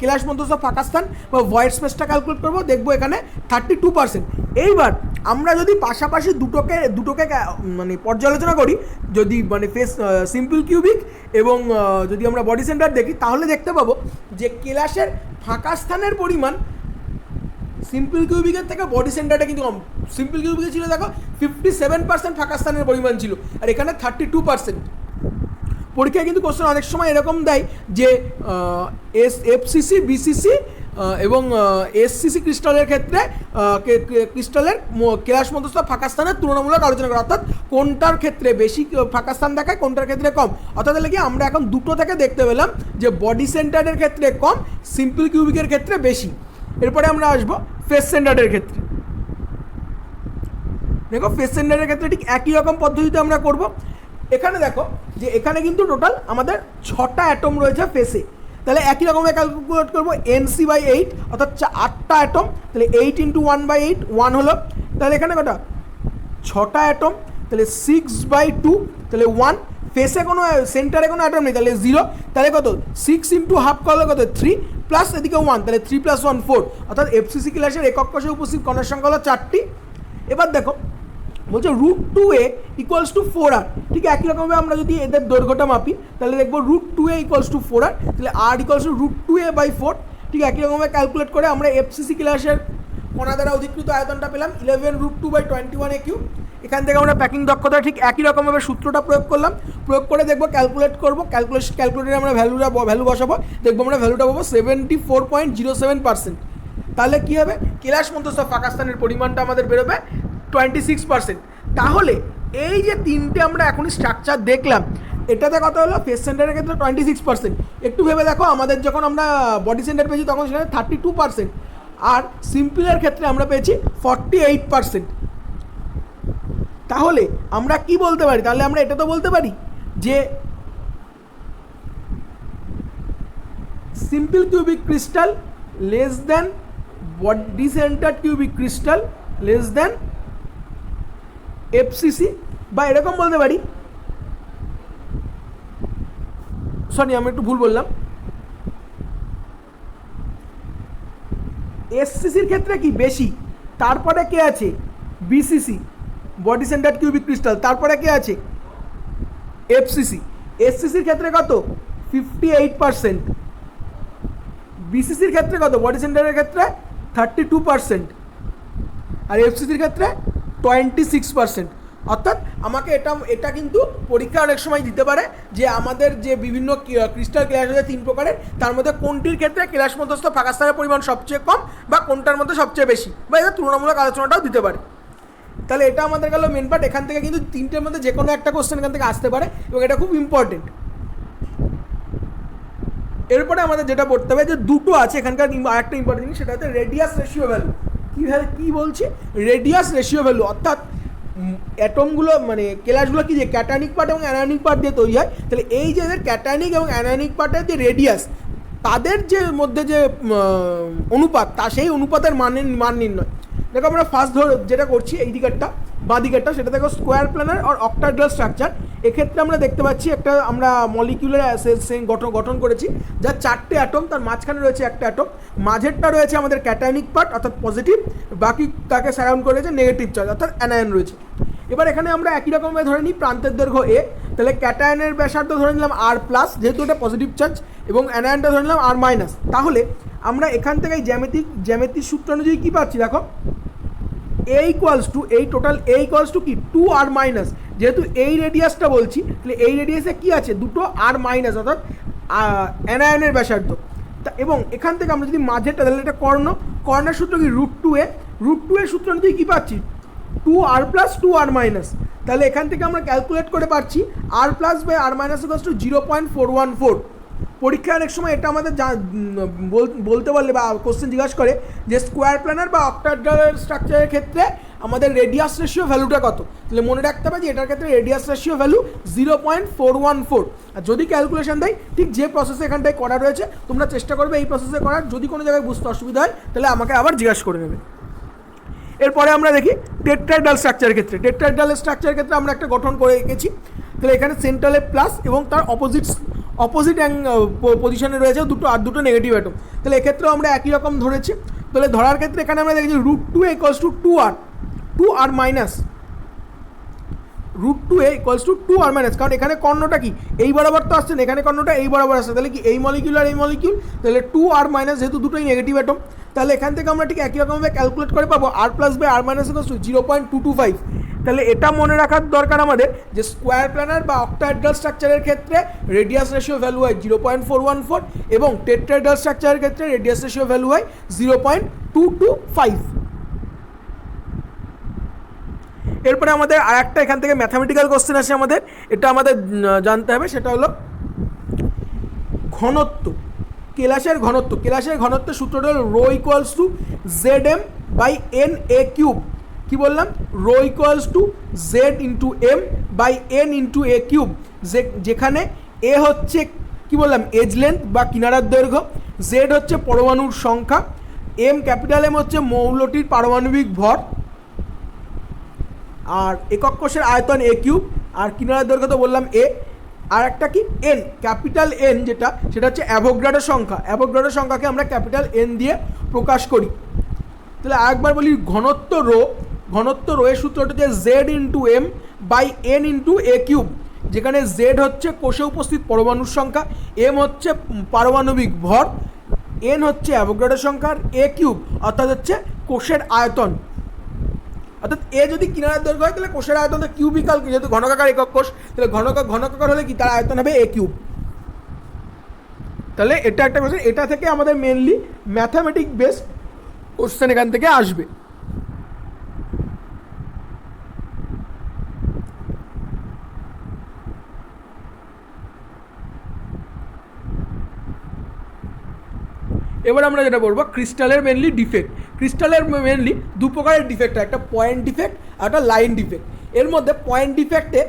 কেলাস মধ্যস্থ ফাঁকা স্থান বা ভয়েড স্পেসটা ক্যালকুলেট করবো, দেখবো এখানে 32%। এইবার আমরা যদি পাশাপাশি দুটোকে মানে পর্যালোচনা করি, যদি মানে ফেস সিম্পল কিউবিক এবং যদি আমরা বডি সেন্টার দেখি তাহলে দেখতে পাবো যে কেলাসের ফাঁকা স্থানের পরিমাণ সিম্পল কিউবিকের থেকে বডি সেন্টারটা কিন্তু কম। সিম্পল কিউবিকে ছিল দেখো 57% ফাঁকা স্থানের পরিমাণ ছিল, আর এখানে 32%। পরীক্ষায় কিন্তু কোশ্চেন অনেক সময় এরকম দেয় যে এফসিসি, বিসিসি এবং এসসিসি ক্রিস্টালের ক্ষেত্রে ক্রিস্টালের কেলাস মধ্যস্থ ফাঁকা স্থানের তুলনামূলক আলোচনা করা, অর্থাৎ কোনটার ক্ষেত্রে বেশি ফাঁকা স্থান দেখায়, কোনটার ক্ষেত্রে কম। অর্থাৎ কি আমরা এখন দুটো থেকে দেখতে পেলাম যে বডি সেন্টারের ক্ষেত্রে কম, সিম্পল কিউবিকের ক্ষেত্রে বেশি। এরপরে আমরা আসবো ফেস সেন্টারের ক্ষেত্রে। দেখো ফেস সেন্টারের ক্ষেত্রে ঠিক একই রকম পদ্ধতিতে আমরা করব। এখানে দেখো যে এখানে কিন্তু টোটাল আমাদের 6টা অ্যাটম রয়েছে ফেসে, তাহলে একই রকমের ক্যালকুলেট করবো NC/8 অর্থাৎ 8টা অ্যাটম, তাহলে 8 × 1/8 1 হলো, তাহলে এখানে কটা 6টা অ্যাটম, তাহলে 6/2 তাহলে 1, ফেসে কোনো সেন্টারে কোনো অ্যাটম নেই তাহলে 0, তাহলে কত 6 × হাফ করলে কত 3 প্লাস এদিকে 1, তাহলে 3 + 1 4, অর্থাৎ FCC ক্লাসের একক কোষে উপস্থিত কণার সংখ্যা হলো 4টি। এবার দেখো বলছে √2a = 4r, ঠিক একই রকমভাবে আমরা যদি এদের দৈর্ঘ্যটা মাপি তাহলে দেখবো √2a = 4r, তাহলে r = √2a/4, ঠিক একই রকমভাবে ক্যালকুলেট করে আমরা FCC ক্লাসের কণা দ্বারা অধিকৃত আয়তনটা পেলাম 11√2/21a³। এখান থেকে আমরা প্যাকিং দক্ষতা ঠিক একই রকমভাবে সূত্রটা প্রয়োগ করলাম, প্রয়োগ করে দেখবো ক্যালকুলেট করবো, ক্যালকুলেটরে আমরা ভ্যালু বসাবো, দেখবো আমরা ভ্যালুটা পাবো 74.07%। তাহলে কী হবে, কেলাস মধ্যস্থ ফাঁকা স্থানের পরিমাণটা আমাদের বেরোবে 26%। তাহলে এই যে তিনটে আমরা এখনই স্ট্রাকচার দেখলাম, এটাতে কত হলো, ফেস সেন্টারের ক্ষেত্রে 26%। একটু ভেবে দেখো আমাদের যখন আমরা বডি সেন্টার পেয়েছি তখন সেখানে 32%, আর সিম্পলের ক্ষেত্রে আমরা পেয়েছি 48%। তাহলে আমরা কি বলতে পারি, তাহলে আমরা এটা তো বলতে পারি যে simple cubic crystal less than body centre cubic crystal less than FCC, বা এরকম বলতে পারি, সরি আমি একটু ভুল বললাম, SCCর ক্ষেত্রে কি বেশি, তারপরে কে আছে BCC body centre cubic crystal, তারপরে কে আছে FCC। SCCর ক্ষেত্রে কত 58%, BCCর ক্ষেত্রে কত বডি সেন্টারের ক্ষেত্রে 32%, আর FCCর ক্ষেত্রে 26%। অর্থাৎ আমাকে এটা কিন্তু পরীক্ষা অনেক সময় দিতে পারে যে আমাদের যে বিভিন্ন ক্রিস্টাল ক্লাস আছে 3 প্রকারের, তার মধ্যে কোনটির ক্ষেত্রে ক্লাস মধ্যস্থ ফাঁকা স্থানের পরিমাণ সবচেয়ে কম বা কোনটার মধ্যে সবচেয়ে বেশি, বা এদের তুলনামূলক আলোচনাটাও দিতে পারে। তাহলে এটা আমাদের গেল মেন পার্ট। এখান থেকে কিন্তু তিনটের মধ্যে যে কোনো একটা কোশ্চেন এখান থেকে আসতে পারে এবং এটা খুব ইম্পর্টেন্ট। এরপরে আমাদের যেটা পড়তে হবে যে দুটো আছে এখানকার আরেকটা ইম্পর্টেন্ট জিনিস, সেটা হচ্ছে রেডিয়াস রেশিও ভ্যালু। কী বলছে, রেডিয়াস রেশিও ভ্যালু, অর্থাৎ অ্যাটমগুলো মানে কেলাসগুলো কি যে ক্যাটায়নিক পার্ট এবং অ্যানায়নিক পার্ট দিয়ে তৈরি হয়, তাহলে এই যে ক্যাটায়নিক এবং অ্যানায়নিক পার্টের যে রেডিয়াস, তাদের যে মধ্যে যে অনুপাত, সেই অনুপাতের মান নির্ণয়। দেখো আমরা ফার্স্ট যেটা করছি এই দিকেরটা বাঁ দিকেরটা, সেটা দেখো স্কোয়ার প্ল্যানার আর অক্টাহেড্রাল স্ট্রাকচার। এক্ষেত্রে আমরা দেখতে পাচ্ছি একটা আমরা মলিকিউলার গঠন করেছি যার 4টে অ্যাটম, তার মাঝখানে রয়েছে একটা অ্যাটম, মাঝেরটা রয়েছে আমাদের ক্যাটায়নিক পার্ট অর্থাৎ পজিটিভ, বাকি তাকে সারাউন্ড করেছে নেগেটিভ চার্জ অর্থাৎ অ্যানায়ন রয়েছে। এবার এখানে আমরা একই রকমভাবে ধরে নিই প্রান্তের দৈর্ঘ্য A, তাহলে ক্যাটায়নের ব্যাসার্ধ ধরে নিলাম R+, যেহেতু এটা পজিটিভ চার্জ, এবং অ্যানায়নটা ধরে নিলাম R-। তাহলে আমরা এখান থেকে জ্যামিতিক সূত্র অনুযায়ী কী পাচ্ছি, দেখো এই টোটাল A = কি 2R-, যেহেতু এই রেডিয়াসটা বলছি তাহলে এই রেডিয়াসে কি আছে দুটো R-, অর্থাৎ অ্যানায়নের ব্যাসার্ধ। এবং এখান থেকে আমরা যদি মাঝেরটা, তাহলে এটা কর্ণের সূত্র কি √2a সূত্র অনুযায়ী কী পাচ্ছি 2R+, 2R-। তাহলে এখান থেকে আমরা ক্যালকুলেট করে পাচ্ছি R+/R- = 0.414। পরীক্ষায় অনেক সময় এটা আমাদের বলতে পারলে বা কোশ্চেন জিজ্ঞাসা করে যে স্কোয়ার প্ল্যানার বা অক্টাহেড্রাল স্ট্রাকচারের ক্ষেত্রে আমাদের রেডিয়াস রেশিও ভ্যালুটা কত, তাহলে মনে রাখতে হবে যে এটার ক্ষেত্রে রেডিয়াস রেশিও ভ্যালু 0.414। আর যদি ক্যালকুলেশন দেয় ঠিক যে প্রসেসে এখানটায় করা রয়েছে, তোমরা চেষ্টা করবে এই প্রসেসে করার। যদি কোনো জায়গায় বুঝতে অসুবিধা হয় তাহলে আমাকে আবার জিজ্ঞাসা করে নেবে। এরপরে আমরা দেখি টেট্রাহেড্রাল স্ট্রাকচারের ক্ষেত্রে। টেট্রাহেড্রাল স্ট্রাকচারের ক্ষেত্রে আমরা একটা গঠন করে রেখেছি, তাহলে এখানে সেন্ট্রালে প্লাস এবং তার অপোজিট পজিশনে রয়েছে দুটো নেগেটিভ অ্যাটম। তাহলে এক্ষেত্রেও আমরা একই রকম ধরেছি। তাহলে ধরার ক্ষেত্রে এখানে আমরা দেখেছি √2a = 2R, 2R-, √2a = 2R-, কারণ এখানে কর্ণটা কি এই বরাবর তো আসছে না, এখানে কর্ণটা এই বরাবর আসছে, তাহলে কি এই মলিকিউল আর এই মলিকিউল, তাহলে 2R-, যেহেতু দুটোই নেগেটিভ অ্যাটম, তাহলে এখান থেকে আমরা ঠিক একই রকমভাবে ক্যালকুলেট করে পাবো R+/R- = 0.225। তাহলে এটা মনে রাখার দরকার আমাদের যে স্কোয়ার প্ল্যানার বা অক্টাহেড্রাল স্ট্রাকচারের ক্ষেত্রে রেডিয়াস রেশিও ভ্যালু হয় 0.414 এবং টেট্রাহেড্রাল স্ট্রাকচারের ক্ষেত্রে রেডিয়াস রেশিও ভ্যালু হয় 0.225। এরপরে আমাদের আর একটা এখান থেকে ম্যাথামেটিক্যাল কোশ্চেন আছে আমাদের, এটা আমাদের জানতে হবে, সেটা হলো ঘনত্ব, কেলাসের ঘনত্ব সূত্রটা হলো ρ = Zm/Na³। কি বললাম, ρ = Z × M by N into A cube, যেখানে এ হচ্ছে কি বললাম এজ লেন্থ বা কিনারার দৈর্ঘ্য, জেড হচ্ছে পরমাণুর সংখ্যা, এম ক্যাপিটাল এম হচ্ছে মৌলটির পারমাণবিক ভর, আর একক কোষের আয়তন এ কিউব, আর কিনারার দৈর্ঘ্য তো বললাম এ, আর একটা কি এন, ক্যাপিটাল এন সেটা হচ্ছে অ্যাভোগাড্রো সংখ্যা। অ্যাভোগাড্রো সংখ্যাকে আমরা ক্যাপিটাল এন দিয়ে প্রকাশ করি। তাহলে আরেকবার বলি, ঘনত্ব রো এর সূত্রটা হচ্ছে Z into M by N into A cube, যেখানে জেড হচ্ছে কোষে উপস্থিত পরমাণুর সংখ্যা, এম হচ্ছে পারমাণবিক ভর, এন হচ্ছে অ্যাভোগাড্রো সংখ্যার এ কিউব অর্থাৎ হচ্ছে কোষের আয়তন। অর্থাৎ এ যদি কিনারার দৈর্ঘ্য হয় তাহলে কোষের আয়তন কিউবিকাল, যেহেতু ঘনকাকার একক কোষ, তাহলে ঘনকাকার হলে কি তার আয়তন হবে এ কিউব। তাহলে এটা একটা কোশ্চেন, এটা থেকে আমাদের মেনলি ম্যাথামেটিক বেস কোশ্চেন এখান থেকে আসবে। এবার আমরা যেটা বলবো ক্রিস্টালের মেনলি ডিফেক্ট। ক্রিস্টালের মেনলি দু প্রকারের ডিফেক্ট হয়, একটা পয়েন্ট ডিফেক্ট আর একটা লাইন ডিফেক্ট। এর মধ্যে পয়েন্ট ডিফেক্টে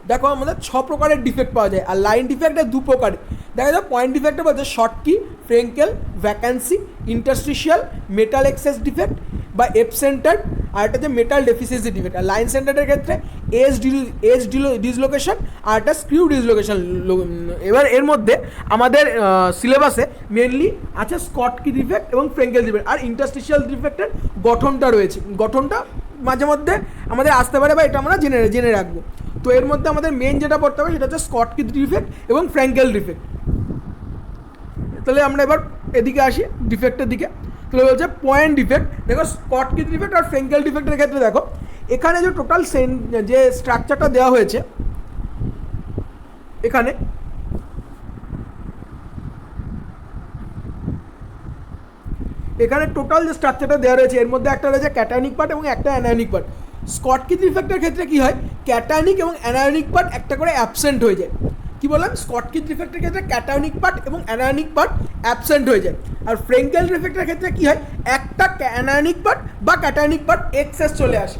দেখো আমাদের 6 প্রকারের ডিফেক্ট পাওয়া যায়, আর লাইন ডিফেক্টে 2 প্রকারের। দেখা যায় পয়েন্ট ডিফেক্টে বলছে Schottky, Frenkel, vacancy, interstitial, metal excess defect বা এফ সেন্টার্ড, আর একটা যে মেটাল ডেফিসিয়েন্সি ডিফেক্ট। আর লাইন সেন্টারের ক্ষেত্রে এজ ডিসলোকেশন আর একটা স্ক্রিউ ডিসলোকেশন। এবার এর মধ্যে আমাদের সিলেবাসে মেনলি আছে স্কটকি ডিফেক্ট এবং ফ্রেঙ্কেল ডিফেক্ট, আর ইন্টারস্টিশিয়াল ডিফেক্টের গঠনটা রয়েছে। গঠনটা মাঝে মধ্যে আমাদের আসতে পারে বা এটা আমরা জেনে রাখবো। তো এর মধ্যে আমাদের মেন যেটা পড়তে হবে সেটা হচ্ছে স্কটকি ডিফেক্ট এবং ফ্রেঙ্কেল ডিফেক্ট। তাহলে আমরা এবার এদিকে আসি ডিফেক্টের দিকে। তাহলে বলছে পয়েন্ট ডিফেক্ট। দেখো স্কটকি ডিফেক্ট আর ফ্রেঙ্কেল ডিফেক্টের ক্ষেত্রে দেখো এখানে যে টোটাল যে স্ট্রাকচারটা দেওয়া হয়েছে, এখানে টোটাল যে স্ট্রাকচারটা দেওয়া রয়েছে এর মধ্যে একটা রয়েছে ক্যাটায়নিক পার্ট এবং একটা অ্যানায়নিক পার্ট। স্কটকি ডিফেক্টের ক্ষেত্রে কি হয়, ক্যাটায়নিক এবং অ্যানায়নিক পার্ট একটা করে অ্যাবসেন্ট হয়ে যায়। কি বললাম, স্কটকি ডিফেক্টের ক্ষেত্রে ক্যাটায়নিক পার্ট এবং অ্যানায়নিক পার্ট অ্যাবসেন্ট হয়ে যায়। আর ফ্রেঙ্কেল ডিফেক্টের ক্ষেত্রে কি হয়, একটা অ্যানায়নিক পার্ট বা ক্যাটায়নিক পার্ট এক্সেস চলে আসে।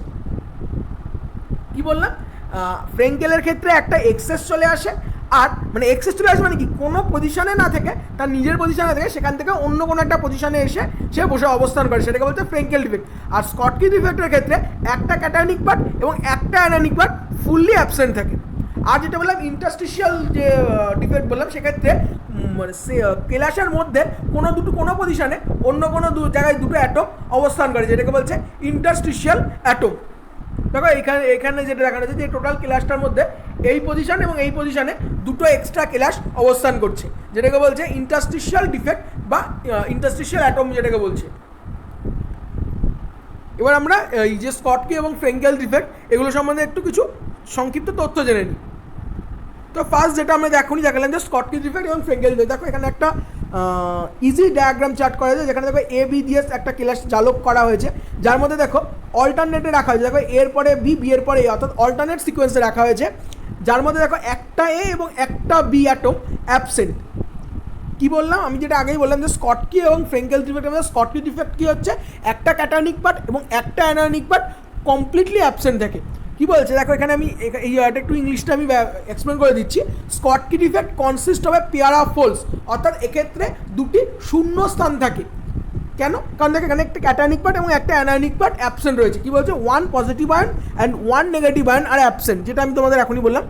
কি বললাম, ফ্রেঙ্কেলের ক্ষেত্রে একটা এক্সেস চলে আসে, আর মানে এক্সেস চলে আসে মানে কি কোনো পজিশনে না থেকে তার নিজের পজিশনে থেকে সেখান থেকে অন্য কোনো একটা পজিশনে এসে সে বসে অবস্থান করে, সেটাকে বলছে ফ্রেঙ্কেল ডিফেক্ট। আর স্কটকি ডিফেক্টের ক্ষেত্রে একটা ক্যাটায়নিক পার্ট এবং একটা অ্যানায়নিক পার্ট ফুললি অ্যাবসেন্ট থাকে। আর যেটা বললাম ইন্টারস্টিশিয়াল যে ডিফেক্ট বললাম, সেক্ষেত্রে মানে কেলাসের মধ্যে কোনো পজিশনে অন্য কোনো জায়গায় দুটো অ্যাটম অবস্থান করে, যেটাকে বলছে ইন্টারস্টিশিয়াল অ্যাটম। দেখো এখানে যেটা দেখানো হচ্ছে যে টোটাল ক্লাসটার মধ্যে এই পজিশন এবং এই পজিশনে দুটো এক্সট্রা ক্লাস অবস্থান করছে, যেটাকে বলছে ইন্টারস্টিশিয়াল ডিফেক্ট বা ইন্টারস্টিশিয়াল অ্যাটম যেটাকে বলছে। এবার আমরা এই যে স্কটকি এবং ফ্রেঙ্কেল ডিফেক্ট এগুলো সম্বন্ধে একটু কিছু সংক্ষিপ্ত তথ্য জেনে নিই। তো ফার্স্ট যেটা আমরা দেখালাম যে স্কটকি ডিফেক্ট এবং ফ্রেঙ্কেল ডিফেক্ট। দেখো এখানে একটা ইজি ডায়াগ্রাম চার্ট করা হয়েছে, যেখানে দেখো এ বি দিয়ে একটা ক্লাস জালক করা হয়েছে, যার মধ্যে দেখো অল্টারনেটে রাখা হয়েছে। দেখো এর পরে বি, বি এর পরে এ, অর্থাৎ অল্টারনেট সিকোয়েন্সে রাখা হয়েছে, যার মধ্যে দেখো একটা এ এবং একটা বি অ্যাটম অ্যাবসেন্ট। কি বললাম, আমি যেটা আগেই বললাম যে স্কটকি এবং ফ্রেঙ্কেল ডিফেক্টের মধ্যে স্কটকি ডিফেক্ট কি হচ্ছে, একটা ক্যাটায়নিক পার্ট এবং একটা অ্যানায়নিক পার্ট কমপ্লিটলি অ্যাবসেন্ট থাকে। কি বলছে দেখো এখানে আমি এই একটু ইংলিশটা আমি এক্সপ্লেন করে দিচ্ছি। Schottky defect consist of a pair of holes, অর্থাৎ এক্ষেত্রে দুটি শূন্য স্থান থাকে। কেন, কারণ দেখো এখানে একটা ক্যাটায়নিক পার্ট এবং একটা অ্যানায়নিক পার্ট অ্যাবসেন্ট রয়েছে। কি বলছে, 1 positive ion and 1 negative ion are absent, যেটা আমি তোমাদের এখনই বললাম।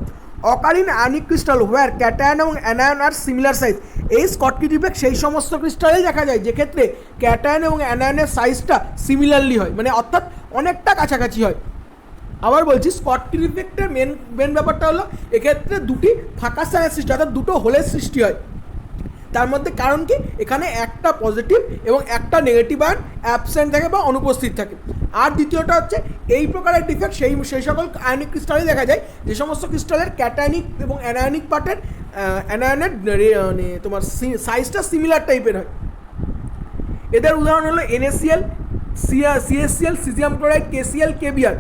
Occur in ionic crystal where cation এবং অ্যানায়ন আর সিমিলার সাইজ। এই স্কটকি ডিফেক্ট সেই সমস্ত ক্রিস্টালেই দেখা যায় যেক্ষেত্রে ক্যাটায়ন এবং অ্যানায়নের সাইজটা সিমিলারলি হয়, মানে অর্থাৎ অনেকটা কাছাকাছি হয়। আবার বলছি স্কটকি ডিফেক্টের মেন ব্যাপারটা হলো এক্ষেত্রে দুটি ফাঁকা স্থানের সৃষ্টি, অর্থাৎ দুটো হোলের সৃষ্টি হয়। তার মধ্যে কারণ কি, এখানে একটা পজিটিভ এবং একটা নেগেটিভ আয়ন অ্যাবসেন্ট থাকে বা অনুপস্থিত থাকে। আর দ্বিতীয়টা হচ্ছে এই প্রকারের ডিফেক্ট সেই সকল আয়নিক ক্রিস্টালে দেখা যায় যে সমস্ত ক্রিস্টালের ক্যাটায়নিক এবং অ্যানায়নিক পার্টের অ্যানায়নের মানে তোমার সাইজটা সিমিলার টাইপের হয়। এদের উদাহরণ হলো NaCl, CaCl, caesium chloride, KCl, KBr।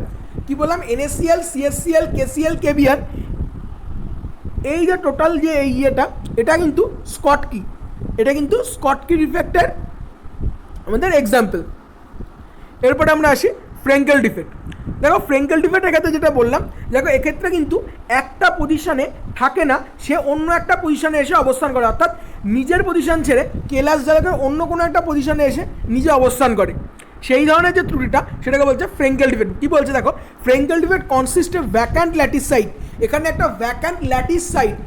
কি বললাম, NaCl, CaCl, KCl, KBr, এই যে টোটাল যে এই এটা কিন্তু স্কটকি ডিফেক্টের আমাদের এক্সাম্পল। এরপরে আমরা আসি ফ্রেঙ্কেল ডিফেক্ট। দেখো ফ্রেঙ্কেল ডিফেক্টের ক্ষেত্রে যেটা বললাম, দেখো এক্ষেত্রে কিন্তু একটা পজিশানে থাকে না, সে অন্য একটা পজিশানে এসে অবস্থান করে, অর্থাৎ নিজের পজিশান ছেড়ে কেলাস জায়গায় অন্য কোনো একটা পজিশানে এসে নিজে অবস্থান করে, সেই ধরনের যে ত্রুটিটা সেটাকে বলছে ফ্রেঙ্কেল ডিফেক্ট। কী বলছে দেখো, Frenkel defect consist a vacant lattice site, এখানে একটা ভ্যাকান্ট ল্যাটিস সাইট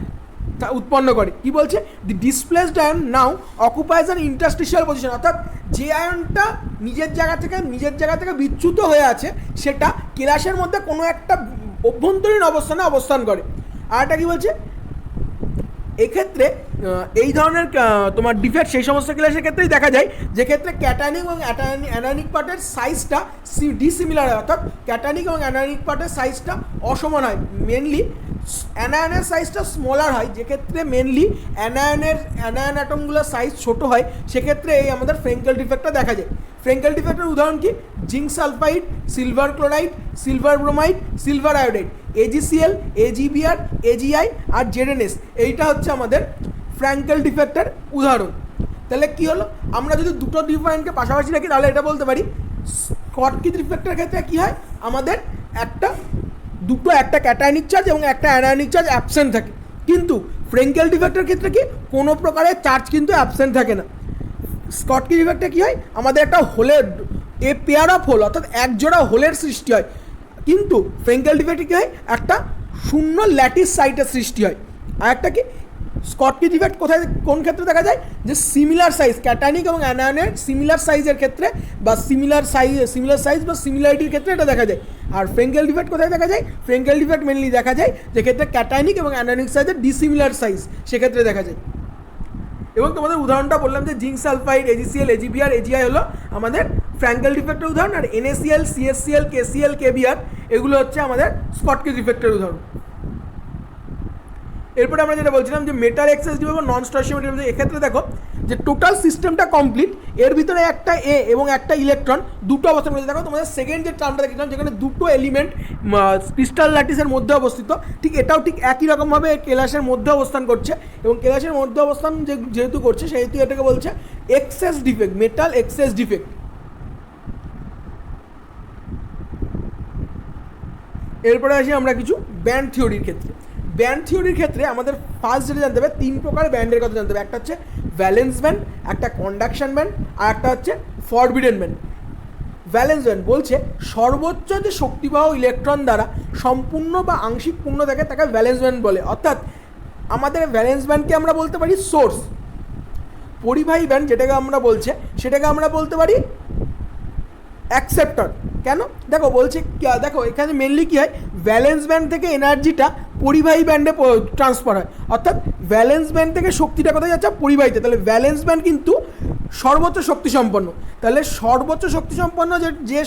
উৎপন্ন করে। কি বলছে, the displaced ion now occupies an interstitial position, অর্থাৎ যে আয়নটা নিজের জায়গা থেকে বিচ্যুত হয়ে আছে সেটা কেলাসের মধ্যে কোনো একটা অভ্যন্তরীণ অবস্থানে অবস্থান করে। আর একটা কী বলছে, এক্ষেত্রে এই ধরনের তোমার ডিফেক্ট সেই সমস্ত কেলাসের ক্ষেত্রেই দেখা যায় যে ক্ষেত্রে ক্যাটায়নিক এবং অ্যানায়নিক পার্টের সাইজটা ডিসিমিলার হয়, অর্থাৎ ক্যাটায়নিক এবং অ্যানায়নিক পার্টের সাইজটা অসমান হয়। মেনলি অ্যানায়নের সাইজটা স্মলার হয়, যেক্ষেত্রে মেনলি অ্যানায়ন অ্যাটমগুলোর সাইজ ছোট হয়, সেক্ষেত্রে এই আমাদের ফ্রেঙ্কেল ডিফেক্টটা দেখা যায়। ফ্রেঙ্কেল ডিফেক্টের উদাহরণ কি, zinc sulphide, silver chloride, silver bromide, silver iodide, AGCL, AGBR, AGI আর জেডএনএস, এইটা হচ্ছে আমাদের ফ্রেঙ্কেল ডিফেক্টের উদাহরণ। তাহলে কি হলো, আমরা যদি দুটো ডিফারেন্টকে পাশাপাশি রাখি তাহলে এটা বলতে পারি স্কটকি ডিফেক্টের ক্ষেত্রে কি হয়, আমাদের একটা ক্যাটায়নিক চার্জ এবং একটা অ্যানায়নিক চার্জ অ্যাবসেন্ট থাকে, কিন্তু ফ্রেঙ্কেল ডিফেক্টের ক্ষেত্রে কি কোনো প্রকারের চার্জ কিন্তু অ্যাবসেন্ট থাকে না। স্কটকি ডিফেক্টে কী হয়, আমাদের একটা হোলের পেয়ার অফ হোল, অর্থাৎ এক জোড়া হোলের সৃষ্টি হয়, কিন্তু ফ্রেঙ্কেল ডিফেক্টে কী হয়, একটা শূন্য ল্যাটিস সাইটের সৃষ্টি হয়। আর একটা কি, স্কটকি ডিফেক্ট কোন ক্ষেত্রে দেখা যায়, যে সিমিলার সাইজ, ক্যাটায়নিক এবং অ্যানায়নের সিমিলার সাইজের ক্ষেত্রে বা সিমিলার সাইজ বা সিমিলারিটির ক্ষেত্রে এটা দেখা যায়। আর ফ্রেঙ্কেল ডিফেক্ট কোথায় দেখা যায়, ফ্রেঙ্কেল ডিফেক্ট মেনলি দেখা যায় যে ক্ষেত্রে ক্যাটায়নিক এবং অ্যানায়নিক সাইজের ডিসিমিলার সাইজ সেক্ষেত্রে দেখা যায়। এবং তোমাদের উদাহরণটা বললাম যে zinc sulphide, AgCl, AGBR, AGI হলো আমাদের ফ্রেঙ্কেল ডিফেক্টের উদাহরণ, আর এনএসিএল, সিএসসিএল, কেসিএল, কেবিআর এগুলো হচ্ছে আমাদের স্কটকি ডিফেক্টের উদাহরণ। এরপরে আমরা যেটা বলছিলাম যে মেটাল এক্সেসিভ এবং নন স্টয়চিওমেট্রিক, এক্ষেত্রে দেখো যে টোটাল সিস্টেমটা কমপ্লিট, এর ভিতরে একটা এ এবং একটা ইলেকট্রন দুটো অবস্থান করছে। দেখো তোমাদের সেকেন্ড যে টার্মটা দেখেছিলাম যেখানে দুটো এলিমেন্ট ক্রিস্টাল ল্যাটিসের মধ্যে অবস্থিত, ঠিক এটাও ঠিক একই রকমভাবে কেলাসের মধ্যে অবস্থান করছে, এবং কেলাসের মধ্যে অবস্থান যেহেতু করছে সেহেতু এটাকে বলছে excess defect, metal excess defect. এরপরে আসি আমরা কিছু ব্যান্ড থিওরির ক্ষেত্রে। ব্যান্ড থিওরির ক্ষেত্রে আমাদের ফার্স্ট যেটা জানতে হবে, তিন প্রকার ব্যান্ডের কথা জানতে হবে। একটা হচ্ছে ভ্যালেন্স ব্যান্ড, একটা কন্ডাকশন ব্যান্ড, আর একটা হচ্ছে ফরবিডেন ব্যান্ড। ভ্যালেন্স ব্যান্ড বলছে সর্বোচ্চ যে শক্তিবাহ ইলেকট্রন দ্বারা সম্পূর্ণ বা আংশিক পূর্ণ থাকে তাকে ভ্যালেন্স ব্যান্ড বলে, অর্থাৎ আমাদের ভ্যালেন্স ব্যান্ডকে আমরা বলতে পারি সোর্স। পরিবাহী ব্যান্ড যেটাকে আমরা বলছে সেটাকে আমরা বলতে পারি অ্যাকসেপ্টর। কেন, দেখো বলছে, দেখো এখানে মেনলি কী হয়, ভ্যালেন্স ব্যান্ড থেকে এনার্জিটা পরিবাহী ব্যান্ডে ট্রান্সফার হয়, অর্থাৎ ভ্যালেন্স ব্যান্ড থেকে শক্তিটা কোথায় যাচ্ছে, পরিবাহীতে। তাহলে ভ্যালেন্স ব্যান্ড কিন্তু সর্বোচ্চ শক্তিসম্পন্ন, তাহলে সর্বোচ্চ শক্তিসম্পন্ন যে